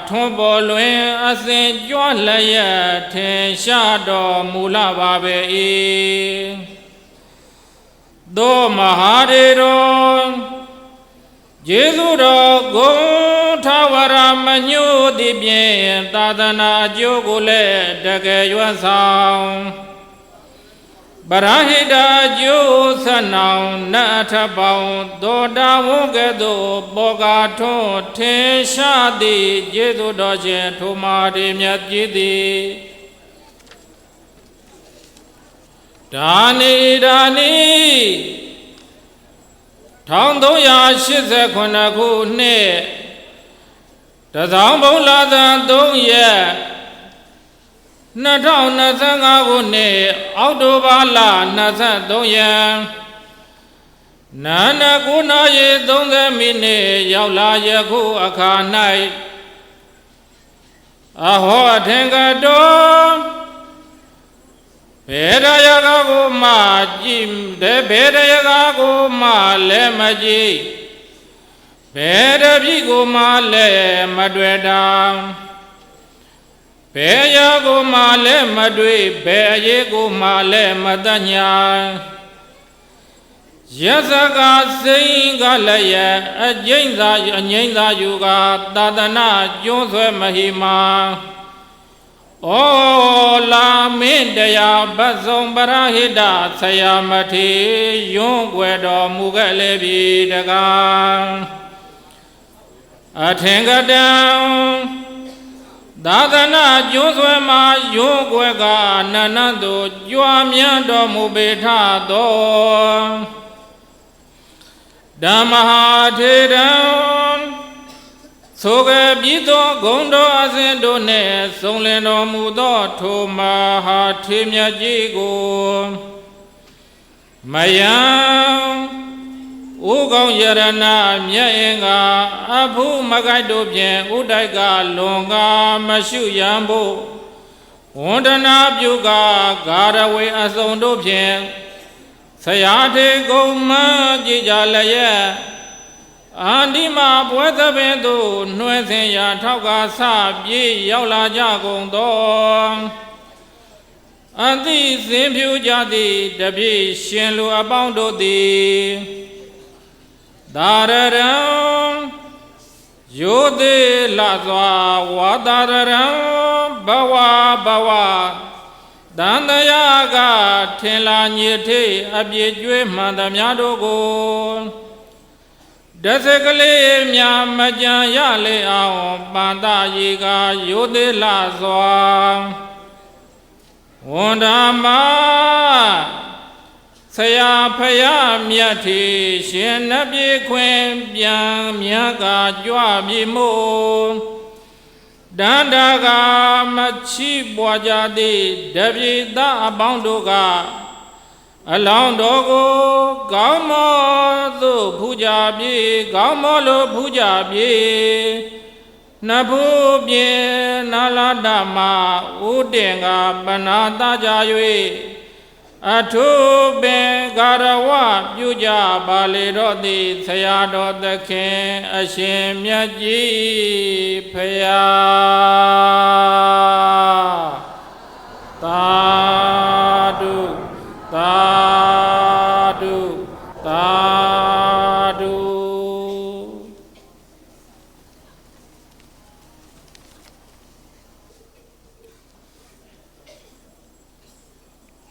ထွန်းပေါ်လွင်အစဉ်ကြွလျက်ထင်ရှားတော်မူလာပါပေ၏သောမဟာရေတော်ယေစုတော်ဂုံထာဝရမညို့သည်ဖြင့်သာသနာအကျိုးကိုလည်းတကယ်ရွတ်ဆောင်ပရဟိတအကျိုးဆနောင်နတ်ထပေါင်းသောတာဝန်ကဲ့သို့ပေါ်ကားထွန်းထင်ရှားသည်ယေစုတော်ရှင်ထိုမာတိမြတ်ကြီးသည်ဒါနီ1389ခုနှစ်တသောင်းဘုံလာသံ3ရက်2025ခုနှစ်အောက်တိုဘာလ23ရက်နာန9နာရီ30မိနစ်ရောက်လာယခုအခါ၌အဟောအထင်ကတော်ဘေဒယကကိုမှကြည့်တဲ့ဘေဒယကကိုမှလည်းမကြည့်ဘေဒပြီကိုမှလည်းမတွေ့တာဘေယကိုမှလည်းမတွေ့ဘေအရေးကိုမှလည်းမတညာယသကစိန်ကလည်းအကျဉ်းသာအငိမ့်သာယူကသာသနာကျွန်းဆွဲမဟိမာဩလာမင်းတရားဘတ်ဆုံးပရဟိတဆရာမထေယွန်းွယ်တော်မူခဲ့လေပြီတကားအထင်ကတံသာသနာကျွန်းဆွဲမှာယွန်းွယ်ကနန္နသို့ကြွားမြန်းတော်မူပေထသောဓမ္မဟာထေရံဆိုကပြီးသောဂုံတော်အစဉ်တို့နှင့်ဆုံးလင်တော်မူသောထိုမဟာထေမြတ်ကြီးကိုမယံဥကောင်းယရဏမြတ်အင်္ဂါအဖုမကိုက်တို့ဖြင့်ဥတိုက်ကလွန်ကားမရှုရန်ဖို့ဝန္ဒနာပြုကာဂါရဝေအစုံတို့ဖြင့်ဆရာထေကုံမကြည်ကြလျက်အာဒီမာပွဲသဘင်သို့နှွဲဆင်ရာထောက်ကဆပြေးရောက်လာကြကုန်သောအသိစင်ဖြူကြသည်တပြည့်ရှင်လူအပေါင်းတို့သည်သာရရံယိုသေးလာစွာဝါသာရရံဘဝတန်တရာကထင်လာညစ်ထိအပြည့်ကျွေးမှန်သမျှတို့ကိုဒသကလေးများမကြံရလေအောင်ပန္တရေကယိုသေးလာစွာဝန္ဒာမ ဆရာဖယားမြတ်ထေရှင်နတ်ပြည်ခွင်ပြန်မြတ်ကကြွပြီမို့ဒန္တာကမချီပွားကြသည်တပိသအပေါင်းတို့ကအလောင်းတော်ကိုကောင်းမောသို့ဖူးကြပြီကောင်းမောလို့ဖူးကြပြီနဖို့ပြေနာလာတမဥတင်ကပနာတကြ၍အထုပင်ကာရဝပြုကြပါလေတော့သည်ဆရာတော်သခင်အရှင်မြတ်ကြီးဖယားသာဓုသာဓုသာဓု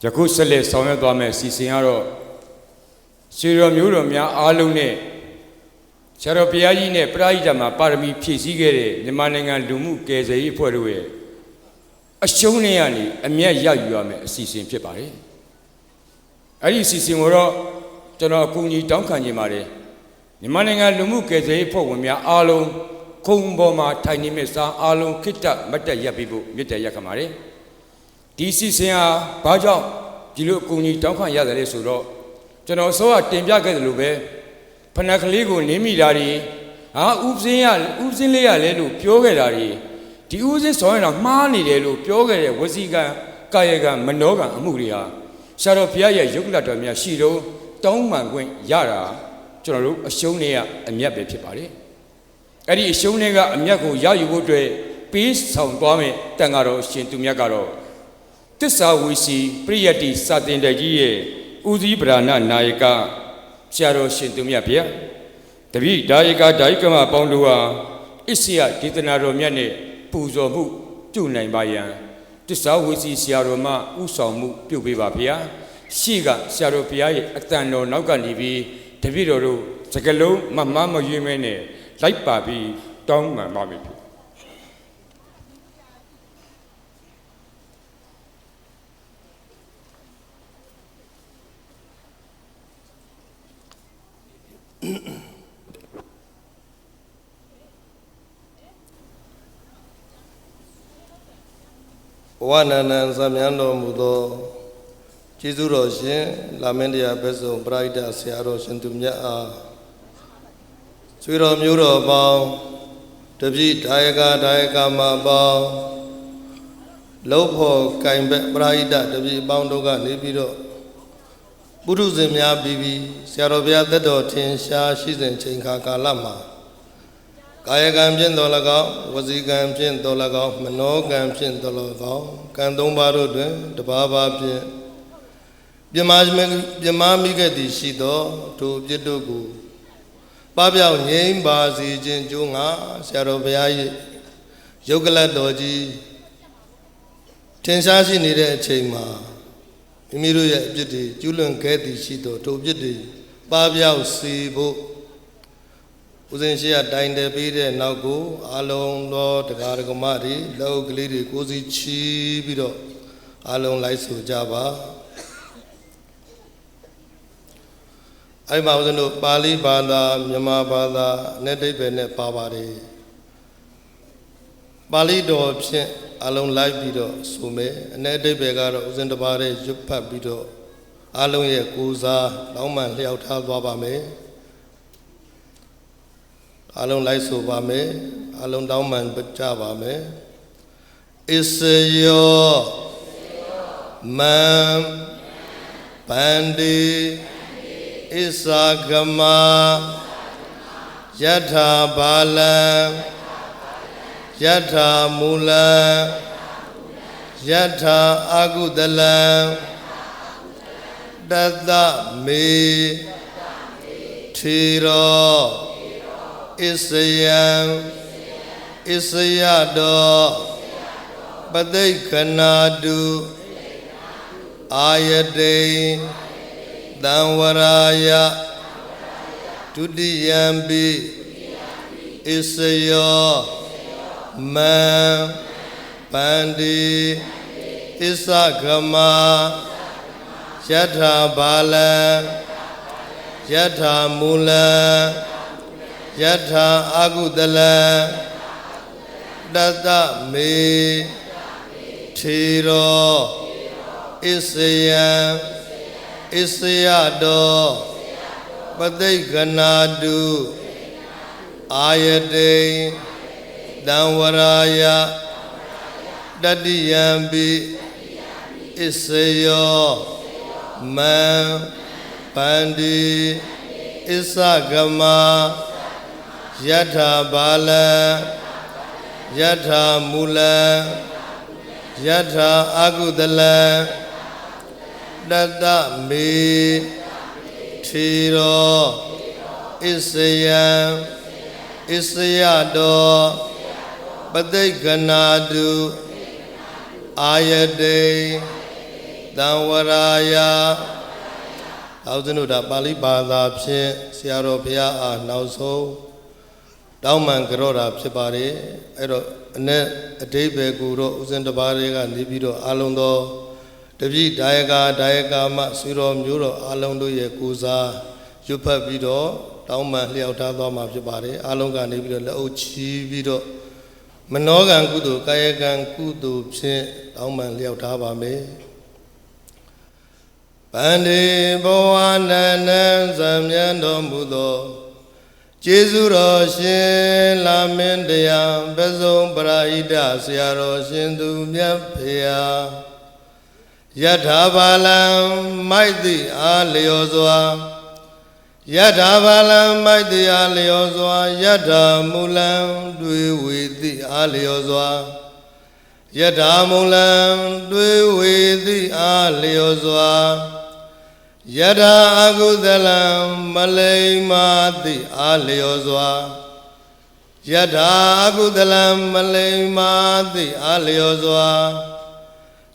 ယခုဆက်လက်ဆောင်ရွက်သွားမယ့်အစီအစဉ်ကတော့ရွှေတော်မျိုးတော်များအားလုံးနဲ့ဆရာတော်ဘုရားကြီးနဲ့ပရိဟိတမှာပါရမီဖြည့်ဆည်းခဲ့တဲ့မြန်မာနိုင်ငံလူမှုကယ်ဆယ်ရေးအဖွဲ့တို့ရဲ့အရှုံးနဲ့ကနေအမျက်ရယူရမယ့်အစီအစဉ်ဖြစ်ပါတယ်။အဲ့ဒီအစီအစဉ်ကိုတော့ကျွန်တော်အကူအညီတောင်းခံခြင်းပါတယ်။မြန်မာနိုင်ငံလူမှုကယ်ဆယ်ရေးအဖွဲ့ဝင်များအားလုံးခုံပေါ်မှာထိုင်နေမဲ့စားအားလုံးခိတ္တမတ်တက်ရပ်ပြီးဖို့မြစ်တက်ရက်ခံပါတယ်။ဒီအစီအစဉ်ဟာဘာကြောင့်ဒီလိုအကူအညီတောင်းခံရတယ်လဲဆိုတော့ကျွန်တော်ဆိုတင်ပြခဲ့တယ်လို့ပဲဖနက်ကလေးကိုနင်းမိတာတွေဟာဥပစင်းလေးရလဲလို့ပြောခဲ့တာတွေဒီဥစဉ်ဆောင်ရတာမှားနေတယ်လို့ပြောခဲ့တဲ့ဝစီကံကာယကံမနောကံအမှုတွေဟာဆရာတော်ဘုရားရဲ့ယုတ်လတ်တော်များရှိတော့တောင်းပန်ခွင့်ရတာကျွန်တော်တို့အရှုံးတွေကအမျက်ပဲဖြစ်ပါတယ်အဲ့ဒီအရှုံးတွေကအမျက်ကိုရယူဖို့အတွက်ပေးဆောင်သွားမယ်တန်ဃာတော်ရှင်သူမြတ်ကတော့တစ္ဆာဝီစီပရိယတ္တိစာတင်တကြီးရဲ့ဦးစီးဗราဏနာယကဆရာတော်ရှင်သူမြတ်ဗျာတပည့်ဒါယကဒါယကမပေါင်းတို့ဟာအစ္စယဒေသနာတော်မြတ်နဲ့ပူဇော်မှုပြုနိုင်ပါယံတစ္ဆာဝီစီဆရာတော်မှဥဆောင်မှုပြုပေးပါဗျာရှေ့ကဆရာတော်ဘုရားရဲ့အတန်တော်နောက်ကနေပြီးတပည့်တော်တို့စကလုံးမမရွေးမဲနဲ့လိုက်ပါပြီးတောင်းပန်ပါမယ်ဝနန္နံသမြန်းတော်မူသောကျေးဇူးတော်ရှင်လာမင်းတရားဘက်ဆုံးပရိဒတ်ဆရာတော်ရှင်သူမြတ်အားဆွေတော်မျိုးတော်ပေါင်းတပည့်ဒါယကမပေါင်းလုံးဖို့ကင်ဘက်ပရိဒတ်တပည့်ပေါင်းတို့ကနေပြီးတော့ပုထုဇဉ်များပြီးဆရာတော်ဘုရားသက်တော်ထင်ရှားရှိစဉ်ချိန်ခါကာလမှာကာယကံဖြင့်တော်၎င်းဝစီကံဖြင့်တော်၎င်းမနောကံဖြင့်တော်၎င်းကံသုံးပါးတို့တွင်တပါးပါးဖြင့်ပြမမိခဲ့သည်ရှိသောထိုပြစ်တို့ကိုပပျောက်ငြိမ်းပါစေခြင်းကြိုးငါဆရာတော်ဘုရား၏ယုတ်ကလတ်တော်ကြီးထင်ရှားရှိနေတဲ့အချိန်မှာမိမိတို့ရဲ့အပြစ်တွေကျူးလွန်ခဲ့သည်ရှိသောထိုပြစ်တွေပပျောက်စေဖို့ဦးဇင်းရှိရတိုင်တယ်ပြီးတဲ့နောက်ကိုအလုံးသောတရားဓမ္မတွေလောကလေးတွေကိုစီချီးပြီးတော့အလုံးလိုက်ဆိုကြပါအဲ့မှာဦးဇင်းတို့ပါဠိဘာသာမြန်မာဘာသာနဲ့အဓိပ္ပာယ်နဲ့ပါပါတယ်ပါဠိတော်ဖြင့်အလုံးလိုက်ပြီးတော့ဆိုမယ်အ내အဓိပ္ပာယ်ကတော့ဦးဇင်းတစ်ပါးတည်းရွတ်ဖတ်ပြီးတော့အလုံးရဲ့ကိုးစားလောင်းမှန်လျှောက်ထားသွားပါမယ်အလုံးလိုက်ဆိုပါမယ်အလုံးတောင်းမှန်ကြပါမယ်ဣစယောမံဗန္တိဣသကမယထာဘာလံယထာမူလံယထာအာကုတလံတတမေထေရောဣစယံဣစယတောပဋိက္ခဏာတုအာယတေသံဝရာယဒုတိယံပိဣစယောမံဗန္တိဣသကမ ယထာဘာလံယထာမူလံယထာအာဂုတလံတတမေထေရောဣစယံဣစယတောပဋိက္ခဏာတုအာယတေတံဝရာယတတိယံပိဣစယောမံပန္တိဣသဂမယထာဘာလံယထာမူလံယထာအာဂုတလံတတမေထေရောဣစယံဣစယတောပဋိက္ခဏာတုအာယတေတံဝရာယအောက်ဇနုတာပါဠိဘာသာဖြင့်ဆရာတော်ဘုရားအားနောက်ဆုံးတောင်းပန်ကြောတာဖြစ်ပါတယ်အဲ့တော့အဓိပ္ပာယ်ကိုတော့ဥစဉ်တစ်ပါးတွေကနေပြီးတော့အာလုံးသောတပည့်ဒါယကာမဆွေတော်မျိုးတော်အာလုံးတို့ရဲ့ကိုစားရွတ်ဖတ်ပြီးတော့တောင်းပန်လျှောက်ထားသွားမှာဖြစ်ပါတယ်အာလုံးကနေပြီးတော့လက်အုပ်ချီးပြီးတော့မနောကံကုသိုလ်ကာယကံကုသိုလ်ဖြင့်တောင်းပန်လျှောက်ထားပါမယ်ဗန္တိဘဝနန္နံသံမြတ်တော်မူသောကျေးဇူးတော်ရှင်လာမင်းတရားပစုံပရာဟိတဆရာတော်ရှင်သူမြတ်ဖေဟာယထာဘာလံမိုက်တိအားလျော်စွာယထာဘာလံမိုက်တိအားလျော်စွာယထာမူလံတွေဝေတိအားလျော်စွာယထာမူလံတွေဝေတိအားလျော်စွာယထာအကုသလံမလိမ္မာတိအားလျော်စွာယထာအကုသလံမလိမ္မာတိအားလျော်စွာ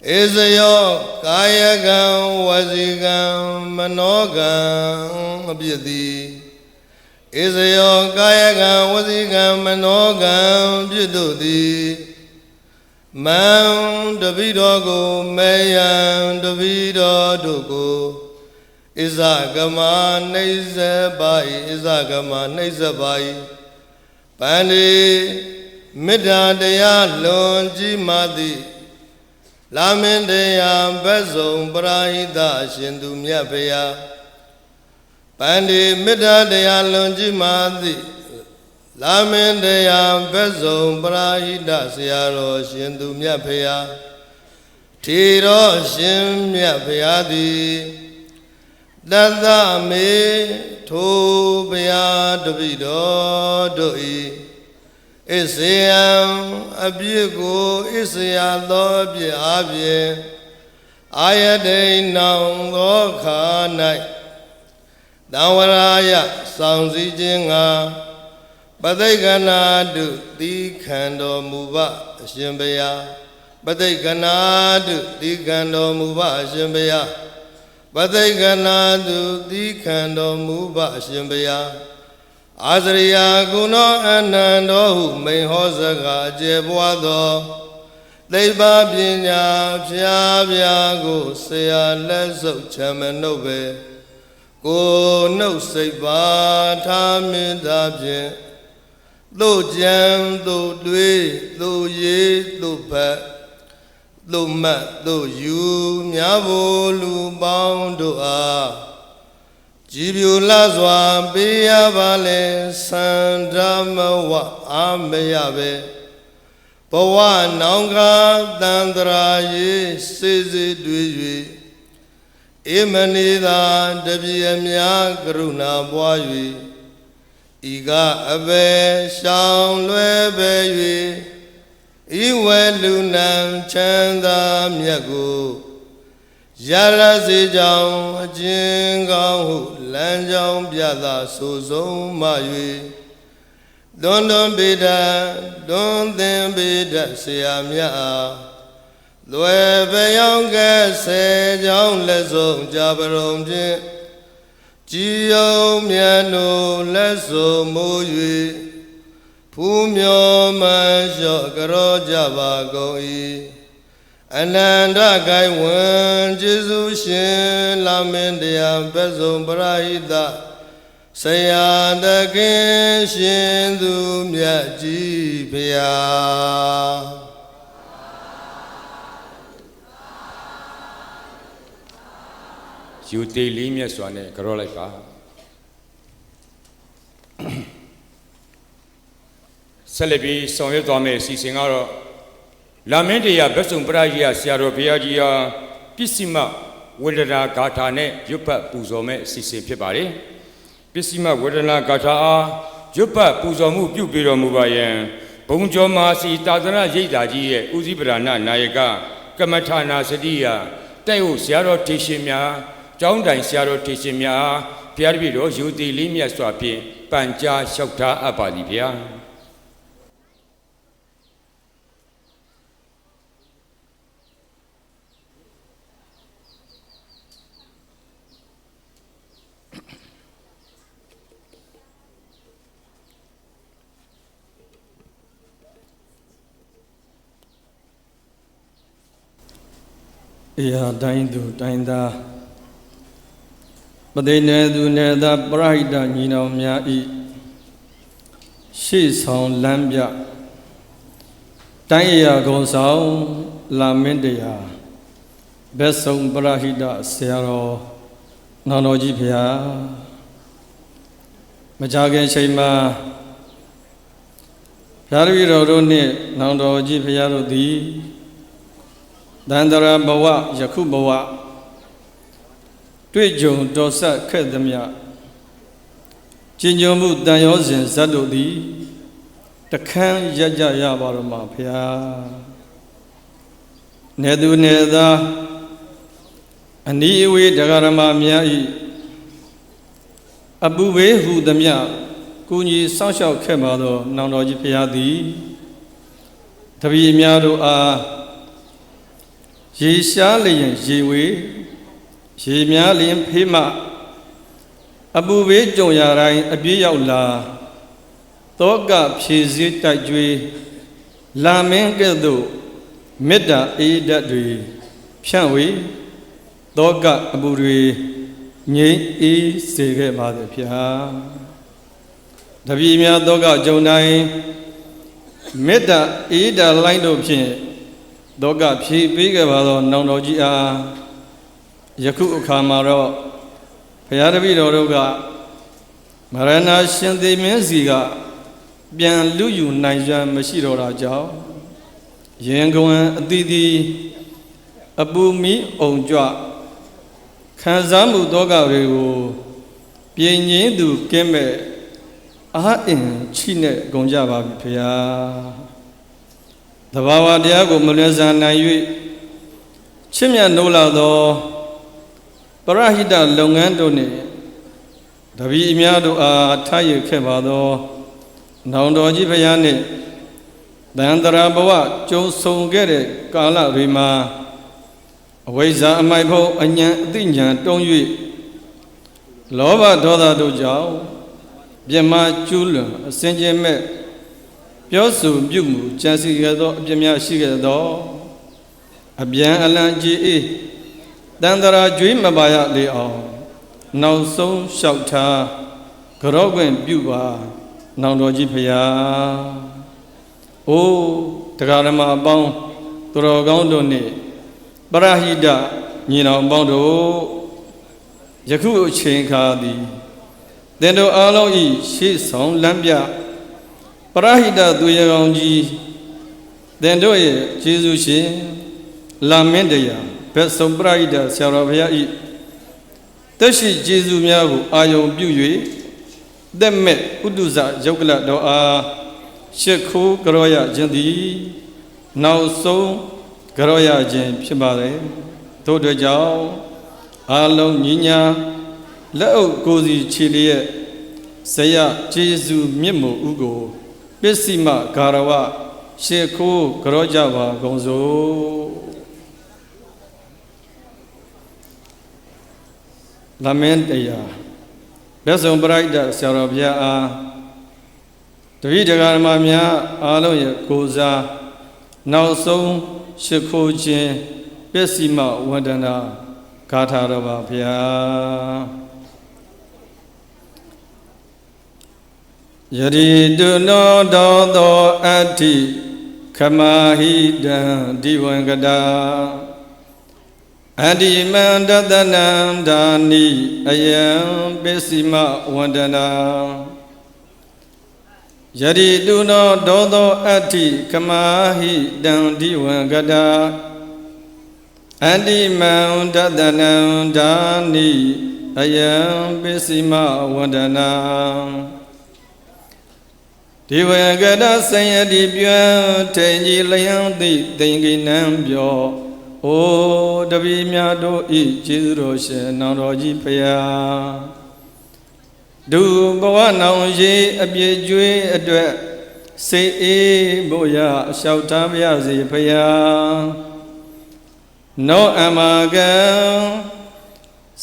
ဧဇယောကာယကံဝစီကံမနောကံအပြည့်သည်ဧဇယောကာယကံဝစီကံမနောကံပြည့်တို့သည်မံတပိတော်ကိုမေယံတပိတော်တို့ကိုဣဇဂမနှိမ့်ဆက်ပါ၏ဣဇဂမနှိမ့်ဆက်ပါ၏ပန္တိမေတ္တာတရားလွန်ကြီးမားသည်လာမင်းတရားဘက်စုံပရာဟိတရှင်သူမြတ်ဖေဟာပန္တိမေတ္တာတရားလွန်ကြီးမားသည်လာမင်းတရားဘက်စုံပရာဟိတဆရာတော်ရှင်သူမြတ်ဖေဟာထေရောရှင်မြတ်ဖေဟာသည်တသမေထိုဘုရားတပိတော်တို့၏ဣစေယံအပြစ်ကိုဣစေယသောအပြစ်အပြင်အာယတိနောင်သောခါ၌တံဝရာယဆောင်စည်းခြင်းငါပဋိက္ခဏာတုသီခံတော်မူပါအရှင်ဘုရားပဋိက္ခဏာတုသီခံတော်မူပါအရှင်ဘုရားပဋိက္ခဏာတုသီခံတော်မူပါအရှင်ဘုရားအာဇရိယာကုဏောအနန္တောဟုမိန်ဟောစကားကျေပွားသောသိဗ္ဗပညာဖြာဖြာကိုဆရာလက်ဆုပ်ချမ်းမနှုတ်ပဲကိုနှုတ်စိတ်ပါထားမင်းသားဖြင့်သို့ကြံသို့တွေးသို့ရေးသို့ဖတ်သို့မှတ်သို့ယူများဖို့လူပေါင်းတို့အားကြည်ပြူလာစွာပေးရပါလေသန္ဓမဝအာမရပဲဘဝနောင်ကတန္တရာရေစေစေတွေ့၍ဧမနေသာတပြည့်အများကရုဏာပွား၍ဤကအဘေရှောင်လွယ်ပဲ၍ဤဝဲလူနံချမ်းသာမြတ်ကိုရရစေကြောင်းအကျဉ်ကောင်းဟုလမ်းကြောင်းပြသာဆိုဆုံးမ၍တွန်းတွန်းပေဒတွန်းသင်ပေဒဆရာမြတ်အားလွယ်ပယောင်းကဲဆယ်ကြောင်းလက်ဆုံးကြပရုံဖြင့်ကြည်ယုံမြတ်တို့လက်ဆုံးမိုး၍ဖူးမြော်မှန်လျှော့ကြောကြပါကုန်၏ အနန္တကိုင်ဝန်ကျေးဇူးရှင်လာမင်းတရားဘက်ဆုံးပရိဟိတဆရာတခင်ရှင်သူမြတ်ကြီးဖျားယူတေးလေးမြတ်စွာနဲ့ကြောလိုက်ပါဆက်လက်ပြီးဆောင်ရွက်သွားမယ့်အစီအစဉ်ကတော့လာမင်းတရားဘက်ဆုံးပရိယဆရာတော်ဘုရားကြီးဟာပစ္စည်းမဝေဒနာဂါထာနဲ့ရွတ်ပတ်ပူဇော်မဲ့အစီအစဉ်ဖြစ်ပါတယ်ပစ္စည်းမဝေဒနာဂါထာအားရွတ်ပတ်ပူဇော်မှုပြုပြီးတော်မူပါယံဘုံကျော်မာစီတာသနာရိပ်သာကြီးရဲ့ဦးစီးပဓာနနာယကကမ္မထာနာစတိယတိုက်ဟုတ်ဆရာတော်ထေရှင်များကျောင်းတိုင်ဆရာတော်ထေရှင်များဘုရားတပည့်တော်ယူသည်လေးမြတ်စွာဖြင့်ပန်ကြားလျှောက်ထားအပ်ပါသည်ဗျာအရာတိုင်းသူတိုင်းသားပသိနေသူနေသာပရိဟိတညီနောင်များဤရှေ့ဆောင်လမ်းပြတိုင်းအရာကုံဆောင်လာမင်းတရားဘက်ဆုံးပရိဟိတဆရာတော်နောင်တော်ကြီးဖျားမကြခင်ချိန်မှာဘုရားတပည့်တော်တို့နှင့်နောင်တော်ကြီးဖျားတို့သည်တန္တရာဘဝယခုဘဝတွေ့ကြုံတော်ဆက်ခဲ့သမျှကျင့်ကြံမှုတန်ရောစဉ်ဇတ်တို့သည်တခမ်းရကြရပါတော့မှာဖျားနေသူနေသားအနီးအဝေးတရားဓမ္မများဤအပူဘေးဟုသမျှကိုကြီးစောင့်ရှောက်ခဲ့ပါသောနောင်တော်ကြီးဖျားသည်တပည့်များတို့အားရေရှားလျင်ရေဝေရေများလျင်ဖေးမအပူဘေးကြုံရတိုင်းအပြည့်ရောက်လာတောကဖြည့်စည်းတိုက်ကြွေးလာမင်းကဲ့သို့မေတ္တာအေးဓာတ်တွေဖြန့်ဝေတောကအပူတွေငြိမ်းအေးစေခဲ့ပါသည်ဖျားတပည့်များတောကကြုံတိုင်းမေတ္တာအေးဓာတ်လိုင်းတို့ဖြင့်တောကဖြည့်ပေးခဲ့ပါသောနောင်တော်ကြီးအားယခုအခါမှာတော့ဘုရားတပည့်တော်တို့ကမရဏရှင်သေမင်းစီကပြန်လူယူနိုင်စွမ်းမရှိတော့တာကြောင့်ရင်ကွန်အတိတိအပူမီအုံကြွခံစားမှုတောကတွေကိုပြင်းငင်းသူကင်းမဲ့အားအင်ချိနဲ့ဂုံကြပါပြီဖေဟာတဘာဝတရားကိုမလွယ်ဆန်နိုင်၍ချစ်မြတ်နိုးလာသောပရဟိတလုပ်ငန်းတို့နှင့်တပည့်အများတို့အားထားရခဲ့ပါသောနောင်တော်ကြီးဖရာနှင့်တန်တရာဘဝကျုံဆုံခဲ့တဲ့ကာလတွေမှာအဝိဇ္ဇာအမိုက်ဖို့အဉဏ်အသိဉာဏ်တုံး၍လောဘဒေါသတို့ကြောင့်ပြမကျူးလွန်အစင်ကြယ်မဲ့ပြောဆိုပြုမှုကြံစည်ခဲ့သောအပြစ်များရှိခဲ့သောအပြန်အလှန်ကြည်အေးတန်တရာကြွေးမပါရလေအောင်နောက်ဆုံးလျှောက်ထားကြောခွင့်ပြုပါနောင်တော်ကြီးဖရာအိုးတရားဓမ္မအပေါင်းသူတော်ကောင်းတို့နှင့်ပရဟိတညီနောင်ပေါင်းတို့ယခုအချိန်ခါသည်သင်တို့အားလုံးဤရှေ့ဆောင်လမ်းပြပရဟိတသူရကောင်ကြီးသင်တို့ရဲ့ကျေးဇူးရှင်လာမင်းတရားဘက်ဆုံးပရဟိတဆရာတော်ဘုရားဤတက်ရှိကျေးဇူးများကိုအာယုံပြု၍သက်မဲ့ဥဒ္ဒဇယုတ်ကလတော်အားရှ िख ိုးကြောရခြင်းသည်နောက်ဆုံးကြောရခြင်းဖြစ်ပါတယ်ထို့အတွက်ကြောင့်အာလုံးညီညာလက်အုပ်ကိုယ်စီခြေလျက်ဇယကျေးဇူးမြင့်မို့ဥကိုပစ္စည်းမဂါရဝရှ िख ိုးကြောကြပါကုန်စို့လာမင်းတရားလက်ဆောင်ပရိဒတ်ဆရာတော်ဘုရားအားတပည့်တရားဓမ္မများအားလုံးရဲ့ကိုယ်စားနောက်ဆုံး ရှိခိုးခြင်းပစ္စည်းမဝန္ဒနာဂါထာတော်ပါဗျာယရိတုနောတောသောအတ္တိခမဟိတံဒီဝံကတာအတ္တိမန္တတနံဒါနိအယံပစ္စည်းမဝန္ဒနာယရိတုနောတောသောအတ္တိခမဟိတံဒီဝံကတာအတ္တိမန္တတနံဒါနိအယံပစ္စည်းမဝန္ဒနာဒီဝေကတဆယတိပြွထိန်ကြီးလျံသိသိင်္ဂိနံပြောအိုတပည့်များတို့ဤကျေးဇူးတော်ရှင်နောင်တော်ကြီးဖရာဒုဘဝနောင်ရေအပြည့်ကျွေးအတွက်စိတ်အေးဖို့ရအလျှောက်ထားပါရစေဖရာနောအမကံ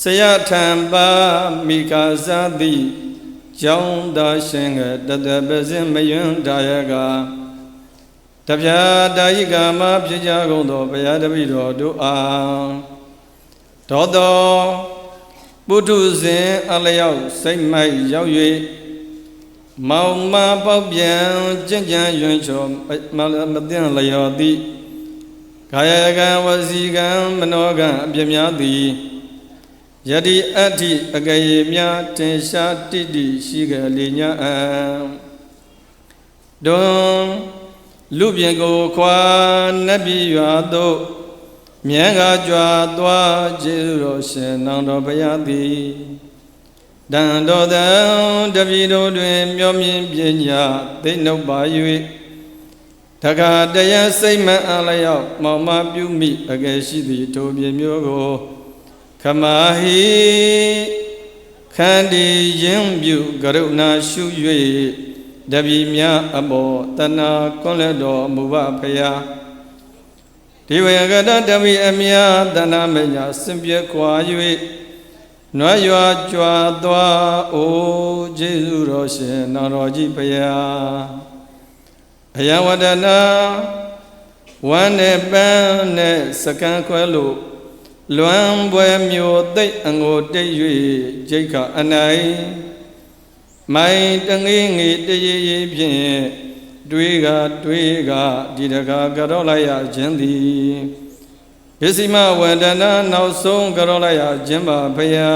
ဆရာထံပါမိကာဇာတိကျောင်းသားရှင်ကတတပစင်မယွန်းဒါယကတပြာတာယိကာမဖြစ်ကြကုန်သောဘုရားတပည့်တော်တို့အားဒေါသောပုထုဇဉ်အလျောက်စိတ်မိုက်ရောက်၍မောင်မပေါက်ပြန်ကြင်ကြံရွင်ချောမသိလျော်သည်ကာယကံဝစီကံမနောကံအပြည့်များသည်ယတိအတ္တိအကရေများတင်ရှားတိတိရှိကြလေညာအံဒွန်လူပြင်ကိုခွာနတ်ပြည်ရွာသို့မြန်းကားကြွားသွားကျေးဇူးတော်ရှင်နောင်တော်ဘုရားသည်တန်တော်တန်တပည့်တို့တွင်မျောမြင်ပညာသိနှုတ်ပါ၍တခါတရစိတ်မှန်အလျောက်မောင်မပြုမိအကယ်ရှိသည့်ထိုပြမျိုးကိုခမဟိခန္တီရင်ပြုကရုဏာရှု၍တပည့်များအဘောတဏကွန်လက်တော်မူပါဖရာဒီဝေကတတပည့်အမြတဏမညာစင်ပြခွာ၍နွားရွာကြွားသွားအိုကျေးဇူးတော်ရှင်နောင်တော်ကြီးဖရာအယဝဒနာဝမ်းနဲ့ပန်းနဲ့စကံခွဲလို့လွမ်းပွဲမျိုးသိပ်အငိုတိတ်၍ဂျိတ်ကအနိုင်မိုင်တငေးငေတရေရေဖြင့်တွေးကဒီတကားကြောလိုက်ရခြင်းသည်ပစ္စည်းမဝန္ဒနာနောက်ဆုံးကြောလိုက်ရခြင်းပါဖရာ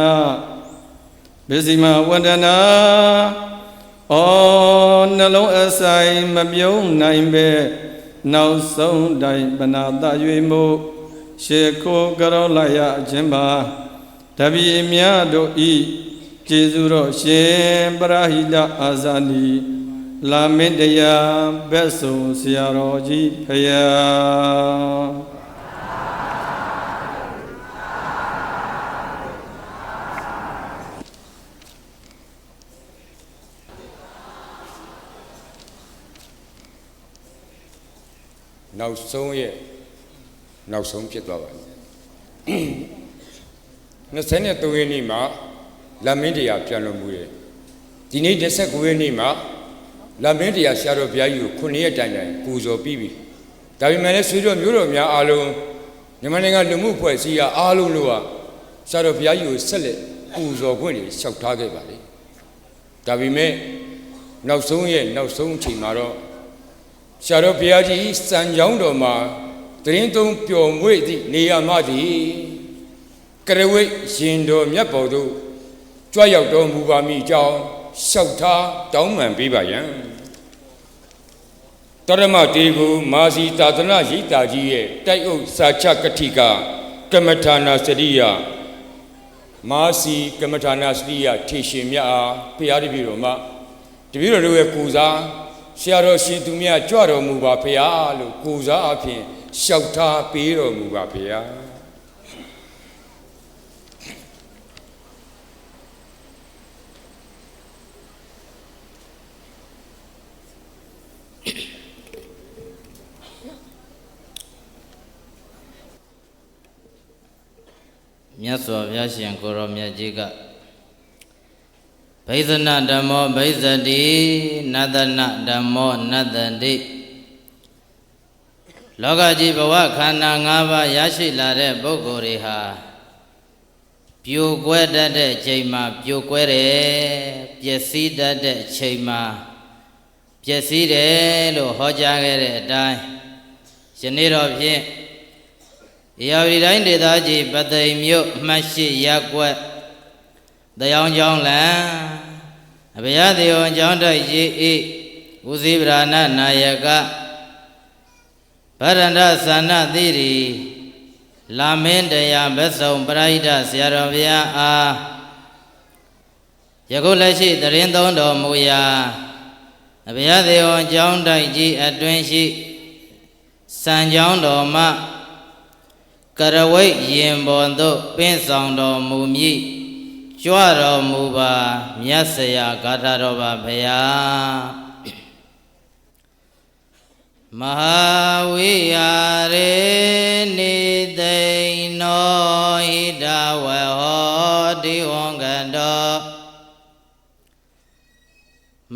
ပစ္စည်းမဝန္ဒနာနှလုံးအဆိုင်မပြုံးနိုင်ပဲနောက်ဆုံးတိုင်ပနာတ၍မို့ရှေခိုးကြောလိုက်ရခြင်းပါတပည့်များတို့ဤကျေးဇူးတော်ရှင်ပရဟိတအာဇာနီလာမင်းတရားဘက်ဆုံးဆရာတော်ကြီးဖရာနောက်ဆုံးဖြစ်သွားပါပြီ23ရက်နေ့မှာလာမင်းတရားပြန်တော်မူတယ်ဒီနေ့29ရက်နေ့မှာလာမင်းတရားဆရာတော်ဘုရားကြီးကို9ရက်တိုင်ပူဇော်ပြီးပြီဒါပေမဲ့လည်းဆွေတော်မျိုးတော်များအားလုံးမြန်မာနိုင်ငံလူမှုဖွဲ့စည်းရာအားလုံးတို့ကဆရာတော်ဘုရားကြီးကိုဆက်လက်ပူဇော်ခွင့်တွေလျှောက်ထားခဲ့ပါလေဒါပေမဲ့နောက်ဆုံးအချိန်မှာတော့ဆရာတော်ဘုရားကြီးစံကြောင်းတော်မှာတရင်သုံးပျော်မွေ့သည့်နေရာမှသည်ကရဝိရှင်တော်မြတ်ပေါ်သို့ကြွရောက်တော်မူပါမည်ကြောင်းလျှောက်ထားတောင်းပန်ပေးပါယံတရမတေကူမာစီသာသနာရိပ်သာကြီးရဲ့တိုက်အုပ်စာချကတိကကမ္မထာနာစရိယမာစီကမ္မထာနာစရိယထေရှင်မြတ်အားဘုရားတပည့်တော်မှာတပည့်တော်တို့ရဲ့ကိုစားဆရာတော်ရှင်သူမြတ်ကြွတော်မူပါဖေဟာလို့ကိုစားအဖြစ်လျှောက်ထားပေးတော်မူပါဖေဟာမြတ်စွာဘုရားရှင်ကိုရောမြတ်ကြီးကဘိသနာဓမ္မောဘိဇတိနတနာဓမ္မောနတတိ လောကကြီးဘဝခန္ဓာ၅ပါးရရှိလာတဲ့ပုဂ္ဂိုလ်တွေဟာပြိုကွဲတတ်တဲ့ချိန်မှာပြိုကွဲတယ်ပျက်စီးတတ်တဲ့ချိန်မှာပျက်စီးတယ်လို့ဟောကြားခဲ့တဲ့အတိုင်းယနေ့တော့ဖြင့်ဧရာဝတီတိုင်းဒေသကြီးပသိမ်မြို့အမှတ်၈ရပ်ကွက်တရားကျောင်းလမ်းအဗျာသေယံကျောင်းတိုက်ကြီးဤဦးစီးဗရဏနာယကဗရန္ဒသန္နသီရိလာမင်းတရားဘက်ဆောင်ပရိဒဆရာတော်ဘုရားအားယခုလက်ရှိတရင်သုံးတော်မူရာအဗျာသေယံကျောင်းတိုက်ကြီးအတွင်းရှိစံကျောင်းတော်မှကရဝိတ်ရင်ပေါ်သို့ပင်းဆောင်တော်မူမည်ကြွတော်မူပါမြတ်ဆရာဂါထာတော်ပါဗျာမဟာဝိဟာရေနိသိနောဟိတဝဟောတိဝံကတော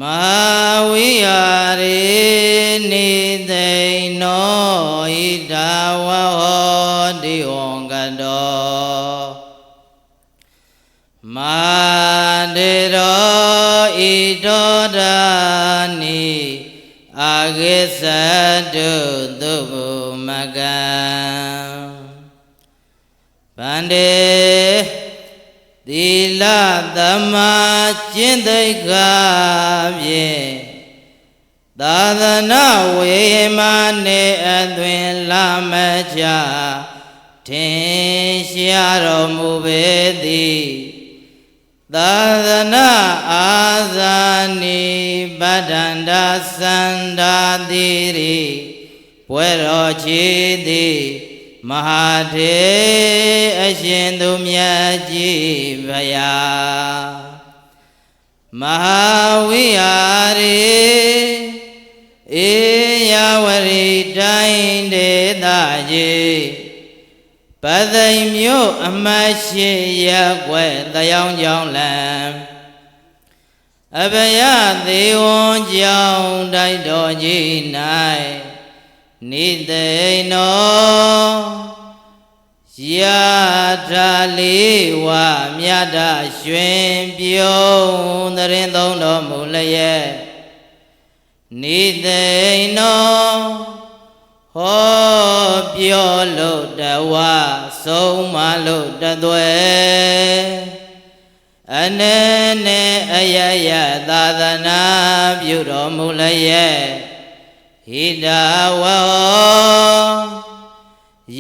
မဟာဝိဟာရေနိသိနောဟိတဝဟောတိဝံကတောမာတေရောဣတောဒာနိအာဂိသတုသုဘုမကံဗန္တေသီလသမ္မာကျင့်သိက္ခာဖြင့်သာသနာဝေမာနေအသွင်လာမချထင်ရှားတော်မူပေသည်သာသနာအာဇာနိပဋ္ဌန္တသန္တာတိရိပွဲတော်ချီသည်မဟာထေအရှင်သူမြတ်ကြီးဘုရားမဟာဝိဟာရေဧရာဝတီတိုင်းဒေသကြီးပသိမ်မြို့အမှတ်၈ရပ်ကွက်တရားကျောင်းလမ်းအဘယသေဝံကျောင်းတိုက်တော်ကြီး၌နိသိဏောယထာလေးဝမြတ်တရွှင်ပြုံးတရင်သုံးတော်မူလျက်နိသိဏောဟောပြောလို့တဝဆုံးမလို့တသွဲအနေနဲ့အယယသာသနာပြုတော်မူလျက်ဟိတဝော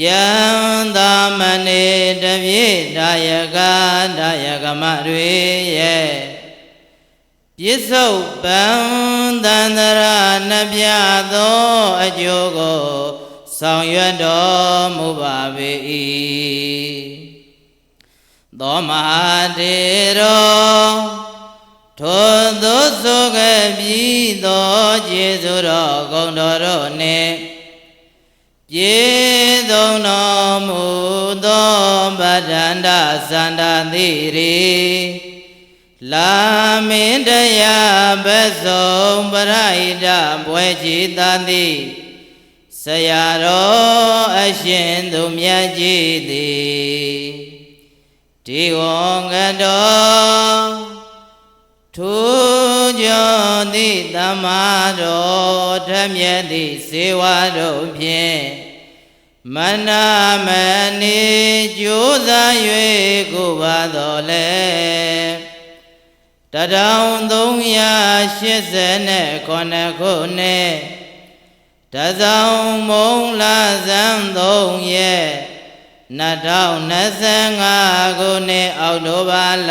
ယံသမဏေတပြေဒါယကဒါယကမတွေရဲ့ပြစ္ဆုတ်ပံသန္တရာနှပြသောအကျိုးကိုဆောင်ရွက်တော်မူပါ၏သောမဟာတေရောထိုသို့ဆိုခဲ့ပြီးသောကျေးဇူးတော်ဂုဏ်တော်တို့နှင့်ပြည့်စုံတော်မူသောဗဒ္ဒန္တသန္တာတိရိလာမင်းတရားဘက်ဆုံးပရိဒပွဲချီတန်သည်ဆရာတော်အရှင်သူမြတ်ကြီးသည်ဒီဝံကတော်ထူးကျော်သည့်သမ္မာတော်ထမြတ်သည့်စေဝါတို့ဖြင့်မနာမနေကြိုးစား၍ကိုပါတော်လဲ1389ခုနှစ်တဇောင်းမုံလာဇန်3ရက်2025ခုနှစ်အောက်တိုဘာလ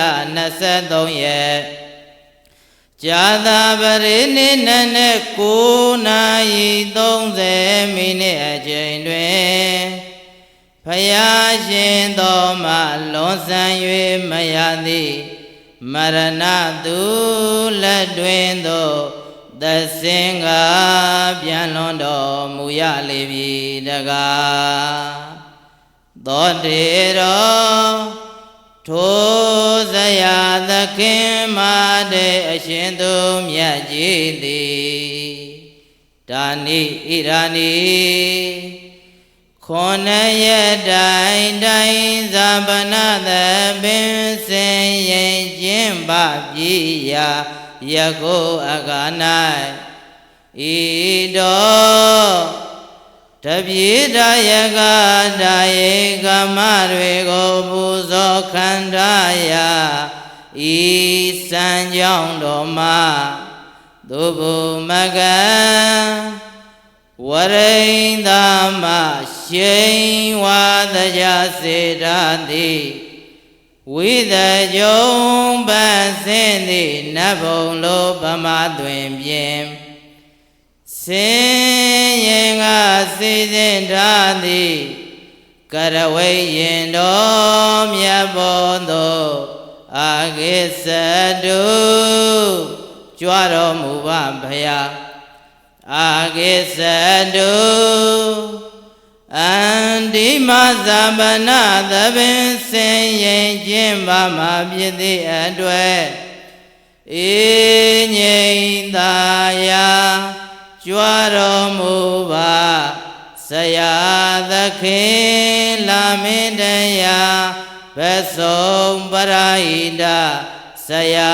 23ရက်ဇာတာပရိနိနနဲ့9နာရီ30မိနစ်အချိန်တွင်ဖယားရှင်တော်မှလွန်ဆန်း၍မရသည်မရဏသူလက်တွင်သို့သစင်္ကာပြန်လွန်တော်မူရလေပြီတကားသောတေရောထိုစရာသခင်မာတဲ့အရှင်သူမြတ်ကြီးသည်ဒါနိဣရာနိ ခွန်ရတိုင်းတိုင်းဇာပနာသပင်စင်ရင်ကျင်းပပြီရာယခုအခါ၌ဤတော်တပြေတယကတာယေကမတွေကိုပူဇော်ခန္ဓာယာဤစံကြောင်းတော်မှာသုဘုမကံဝရိန္ဒမရှိန်ဝါသကြစေတာတိဝိသကြုံပန်းစင်းသည်နတ်ဘုံလိုပမသွင်ပြင်စင်ရင်ကစီစဉ်ထားသည်ကရဝိရင်တော်မြတ်ဘောသောအာကိသတုကြွတော်မူပါဖရာအာကိသတုအန္တိမဇာပနာသပင်စင်ရင်ကျင်းပါမှာဖြစ်သည့်အတွက်အေငိမ့်သာယာကြွတော်မူပါဆရာသခင်လာမင်းတရားဘက်ဆုံးပရိဒဆရာ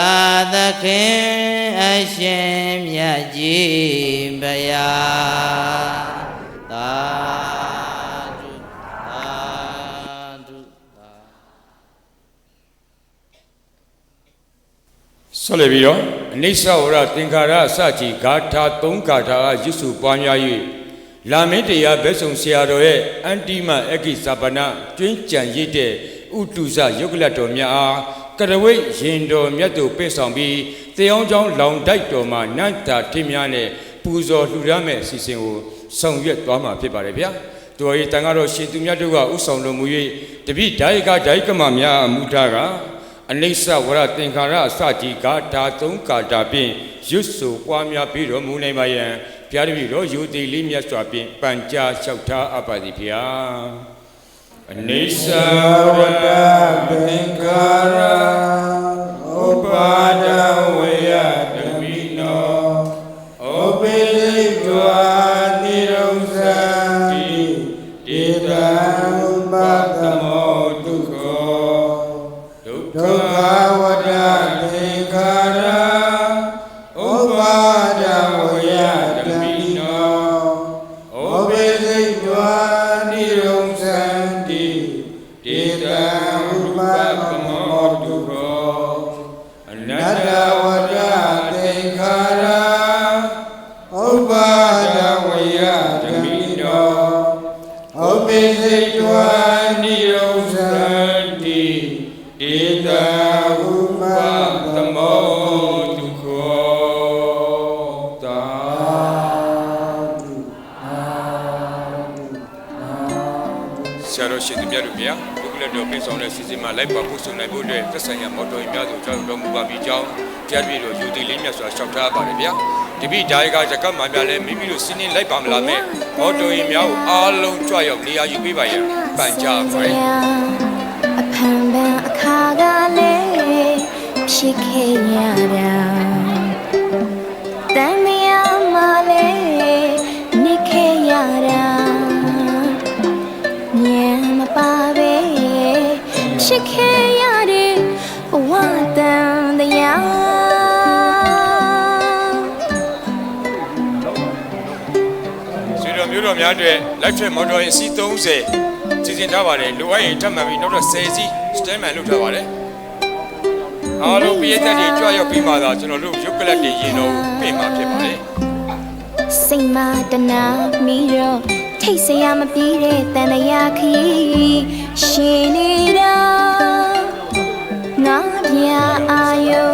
သခင်အရှင်မြတ်ကြီးဘုရားသာဓုသာဓုဆက်လက်ပြီးတော့အနိစ္စဝရသင်္ခါရအစကြီးဂါထာ၃ဂါထာကရွတ်စုပွားများ၍လာမင်းတရားဘက်ဆောင်ဆရာတော်ရဲ့အန္တိမအက္ခိဇပနာကျွင်းကြံရည်တဲ့ဥတုဇယုတ်ကလတ်တော်များအားကရဝိရင်တော်မြတ်တို့ပြည့်ဆောင်ပြီးတရားကြောင်းလောင်တိုက်တော်မှာနတ်တာထင်းများနဲ့ပူဇော်လှူဒါန်းမဲ့အစီအစဉ်ကိုဆောင်ရွက်သွားမှာဖြစ်ပါတယ်ဗျာတော်ရီတန်ကတော့ရှင်သူမြတ်တို့ကဥဆောင်တော်မူ၍တပိဓာယကဓာယကမများအမှုထားကအနိစ္စဝရသင်္ခါရအစကြီးဂါထာ၃ဂါထာဖြင့်ရွတ်ဆိုပွားများပြီးတော်မူနိုင်ပါယံဘုရားတပည့်တော်ယူသည်လေးမြတ်စွာဖြင့်ပန်ကြားလျှောက်ထားအပ်ပါသည်ဗျာအနိစ္စဝရသင်္ခါရဥပါဒဝေယဓမိနောဩပိလိကဝါနိရုံသတိတေတံဥပတမောဒုက္ခောဒုက္ခဝရသင်္ခါရဥပါဒဝေယဓမိနောဩပိလိကဝါနိရုံသတိတေတံဥပတမောဒုက္ခောအနတ္တဝရသင်္ခါရဥပါဒဝေယဓမိနောဩပိစိတဝါနိရောဓတိဧတဥပတမောဒုက္ခောသာဆရာတော်ရှင်သူမြတ်တို့ဗျာဒုက္ခလက်တော်ပြည့်စုံတဲ့စီစဉ်မှာလိုက်ပါဖို့ဆိုနိုင်ဖို့အတွက်သက်ဆိုင်ရာမော်တော်များစွာကြောင်းတော်မူပါပြီးကြောင်းကြားပြီးတော့ယူသည်လေးမြတ်စွာလျှောက်ထားပါတယ်ဗျာတပိဓာယကဇကမှများလဲမိမိတို့စီးနှင်းလိုက်ပါမလားမဲ့မော်တော်များကိုအားလုံးကြွရောက်နေရာယူပေးပါရန်ပန်ကြားပါရယ်အဖန်ပန်အခါကလေးဖြစ်ခဲ့ရတာတန်မြာမလေးနေခဲ့ရတာညံမပါပဲဖြစ်ခဲ့ရတဲ့ဘဝတန်တရားမြို့တော်များအတွက် live trip မော်တော်ယာဉ်စီး30စီစဉ်ထားပါတယ်လိုအပ်ရင်ထပ်မှန်ပြီးနောက်တော့10စီး standby လုပ်ထားပါတယ်အားလုံးပြည်သက်တွေကြွရောက်ပြီးမှသာကျွန်တော်တို့ရုပ်ကလတ်တွေရင်တော်ပြင်မှာဖြစ်ပါတယ်စိတ်မတနာမီတော့ထိတ်ဆရာမပြေးတဲ့တန်တရားခရီးရှင်နေတာငါပြအာယုံ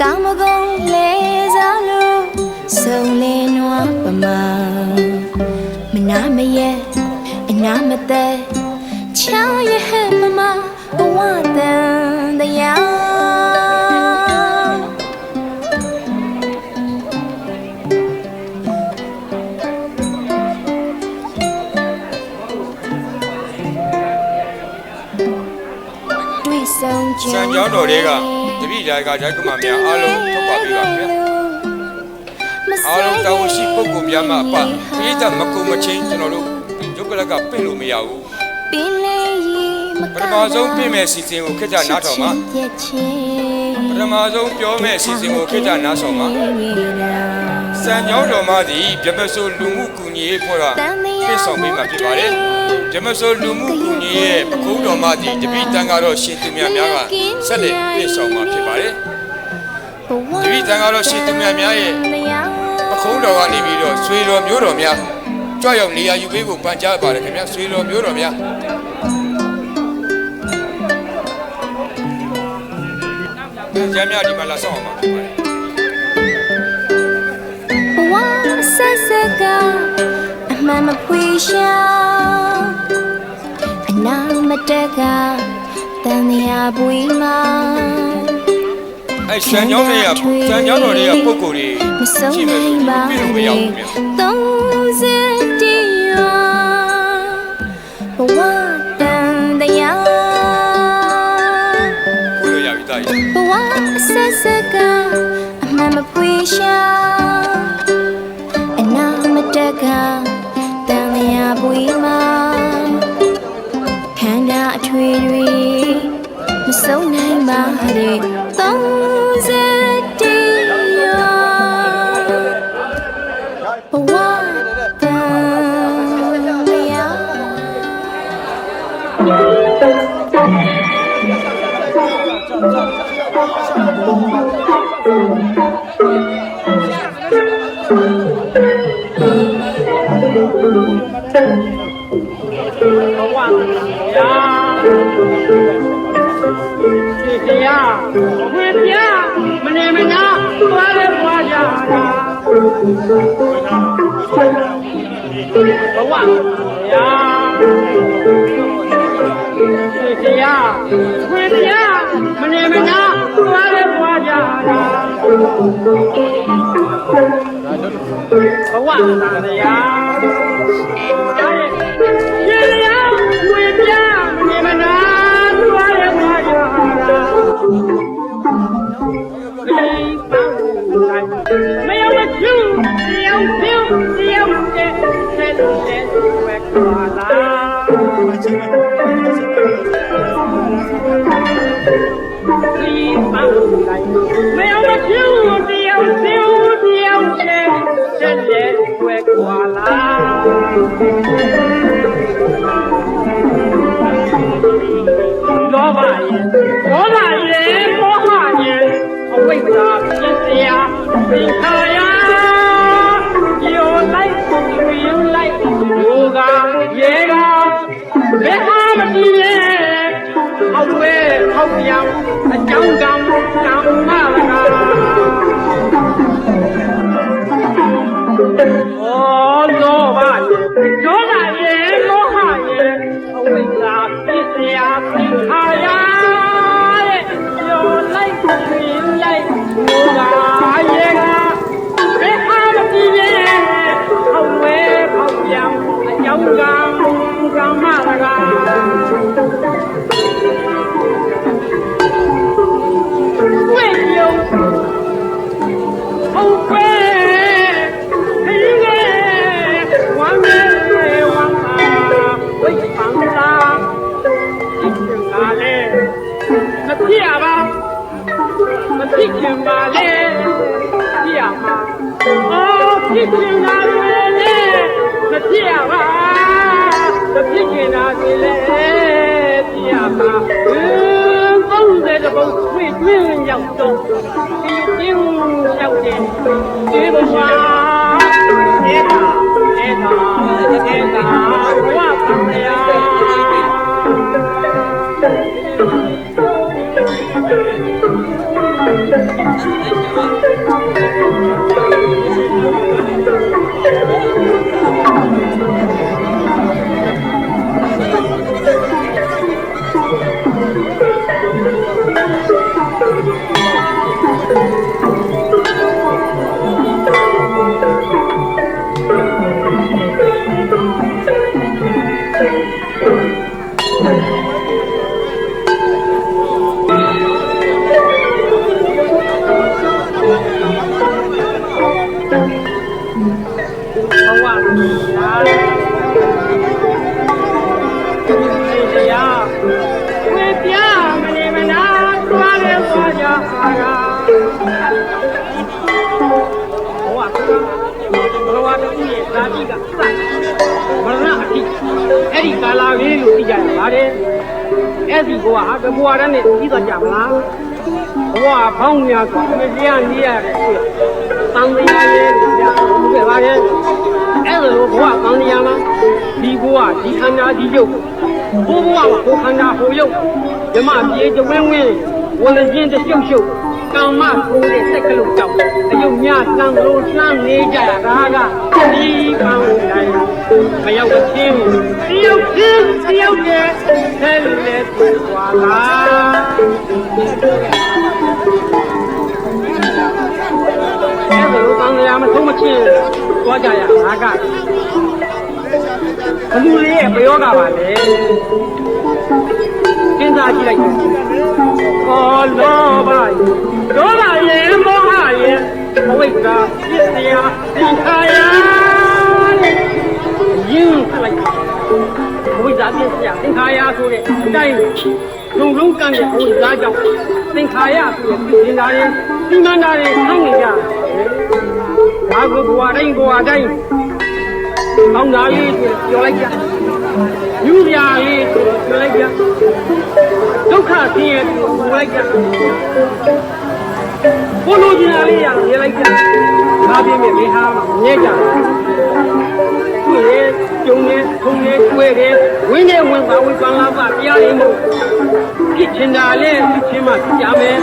ကောင်းမကုန်းလဲစားလို့ဆုံလင်းနွားပမာမနာမရဲ့အနာမသက်ချောင်းရဲ့ဟဲ့မမဘဝတန်တရားစံကြောင်းတော်တွေကတပိဓာယကဓာတ်ကမများအားလုံးထုတ်ပါပြီးပါဗျာအားလုံးတောင်းရှိပုဂ္ဂိုလ်များမှအပပိဋကမကုမချင်းကျွန်တော်တို့ရုပ် ကလကပြင့်လို့မရဘူး ပင်လေရေမ ပထမဆုံးပြင့်မဲ့စီစဉ်ကိုခက်ကြနားထောင်ပါပထမဆုံးပြောမဲ့စီစဉ်ကိုခက်ကြနားဆောင်ပါစံကြောင်းတော်မသည်ပြမဆိုလူမှုကူညီရေးဖွဲ့ကပြည့်ဆောင်ပေးမှာဖြစ်ပါတယ်ပြမဆိုလူမှုကူညီရေးပခုံးတော်မသည်တပိတန်ကတော့ရှင်သူများကဆက်လက်ပြည့်ဆောင်မှာဖြစ်ပါတယ်တပိတန်ကတော့ရှင်သူများရဲ့ပခုံးတော်ကနေပြီးတော့ဆွေတော်မျိုးတော်များကြွရောက်နေရာယူပေးဖို့ပန်ကြားပါတယ်ခင်ဗျာဆွေတော်မျိုးတော်များကျမ်းများဒီမှာလာဆောင်အောင်ပါဖြစ်ပါတယ်ဘဝဆက်စကအမှန်မဖွေရှာအနာမတက်ကတန်ရာပွေးမှာအဲ့စံကြောင်းတွေကစံကြောင်းတော်တွေကပုံကိုယ်တွေကြည့်မယ်ဆိုရင်ပြလို့မရဘူးခင်ဗျာ30တရားဘဝတန်တရားကိုလိုရပြီတာကြီးဘဝဆက်စကအမှန်မဖွေရှာအနာမတက်ကတန်ရာပွေးမှာခန္ဓာအထွေတွေမဆုံးနိုင်ပါတဲ့30တရားဘဝတန်တရားတရားဝိပြမနေမနာသွားလဲပွားကြတာဘဝတရားဝိပြမနေမနာသွားလဲပွားကြတာဘဝတရားတရားဝိပြမနေမနာသွားလဲပွားကြတာ没有了酒，只有酒，只有酒，才能才会快乐。没有了酒，只有酒，只有酒，才能会快乐。老大爷，老大爷，老大爷。为啥不是呀？为啥呀？又来又来，又个也个，别他们的人，好为好样，讲嘛了个。哦，老大爷，老大爷，老大爷，为啥不是呀？为啥呀？又来又来。我啊爷啊，别他们的人，好为好样，要干嘛了个？为有后悔，黑夜往啊，为放大，一群啊嘞，那别吧。thích chừng bà lên chia mà thích chừng bà lên nó chia mà nó thích chừng bà lên chia mà không để cho con suy nguyên dòng sông yêu dòng tiền chỉ một hoa em quá phẳng ya ဘဝတူရဲ့ဇာတိကစမရဏအတိအဲ့ဒီကာလာလေးလို့သိကြရပါတယ်အဲ့ဒီဘဝဟာဘဝရနဲ့ပြီးတော့ကြမလားဘဝဖောင်းများဆိုမတရားနေရတယ်ဆိုသံဃာရဲ့ကြာဘူးပဲပါရဲ့အဲ့လိုဘဝသံဃာမှာဒီဘဝဒီခန္ဓာဒီရုပ်ဘဝမှာကိုခန္ဓာဟိုရုပ်ဓမ္မပြေတဝင်းဝင်းဝန်လင်းတရှုပ်ရှုပ်ကာမကိုယ်ရဲ့စိတ်ကလေးကြောင့်အယုံများလှမ်းလို့လှမ်းနေကြတာကဒီပန်းတိုင်းမရောက်ချင်းတယောက်ချင်းတယောက်ရဲ့ဆဲလေတူသွားလားအဲ့ဒါလို့တန်ရာမဆုံးမချင်းသွားကြရတာကဘလူလေးရဲ့ပယောဂပါလေစဉ်းစားကြည့်လိုက်အော်လောဘဒေါသရဲ့မောဟရဲ့အဝိဇ္ဇာပစ္စယသင်္ခါရယင်းလိုက်အဝိဇ္ဇာပစ္စယသင်္ခါရဆိုတဲ့အတိုင်းလုံလုံးကံရဲ့အဝိဇ္ဇာကြောင့်သင်္ခါရဆိုတဲ့ပြင်သားတွေဒီမန္တာတွေခံနေကြတယ်ဒါကိုဘဝတိုင်းကောင်းတာလေးပြောလိုက်ကြယူပြာလေးပြောလိုက်ကြဒုက္ခဆင်းရဲပြောလိုက်ကြဘုလိုချင်တာလေးရမြင်လိုက်ကြဒါပြင်းမြင်ဟာမြဲကြတွေ့ရကြုံနေထုံနေတွေ့တယ်ဝင်းနေဝင်ပါဝိပန်လာပါတရားရင်းမို့ဖြစ်ချင်တာလဲဖြစ်ချင်မှဖြစ်ကြမယ်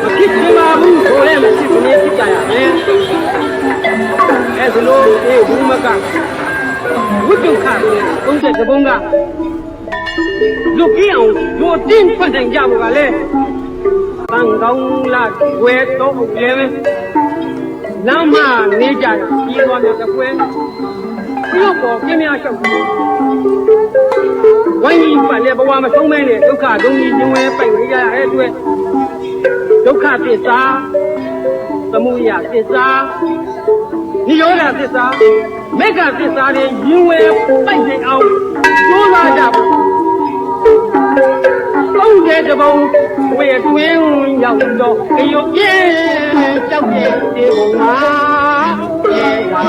မဖြစ်ချင်ပါဘူးဆိုလည်းမဖြစ်ဘူးဖြစ်ကြရမယ်အဲ့လိုဘုမကဝိတုခသုံးတဲ့ဘုံကလူကြီးအောင်လူတင်းဖွင့်နိုင်ကြဖို့ကလည်းတန်ကောင်းလာဝဲတော့လည်းလမ်းမနေကြပြီးသွားတဲ့ကွယ်ပြုတ်ပေါ်ပြင်းများလျှောက်ဝိုင်းကြီးပတ်လည်းဘဝမဆုံးမဲနဲ့ဒုက္ခဒုံကြီးခြင်းဝဲပိုက်နေကြရတဲ့အတွက်ဒုက္ခသစ္စာသမုဒယသစ္စာနိရောဓသစ္စာမေဃသစ္စာတွေရင်ဝဲပိုက်နေအောင်ကြိုးစားကြပါသုံးတဲ့တဘုံဝေတွင်ရောက်တော့အယုတ်ရဲ့ကြောက်ရဲ့ဒီဘုံမှာအဲဒါ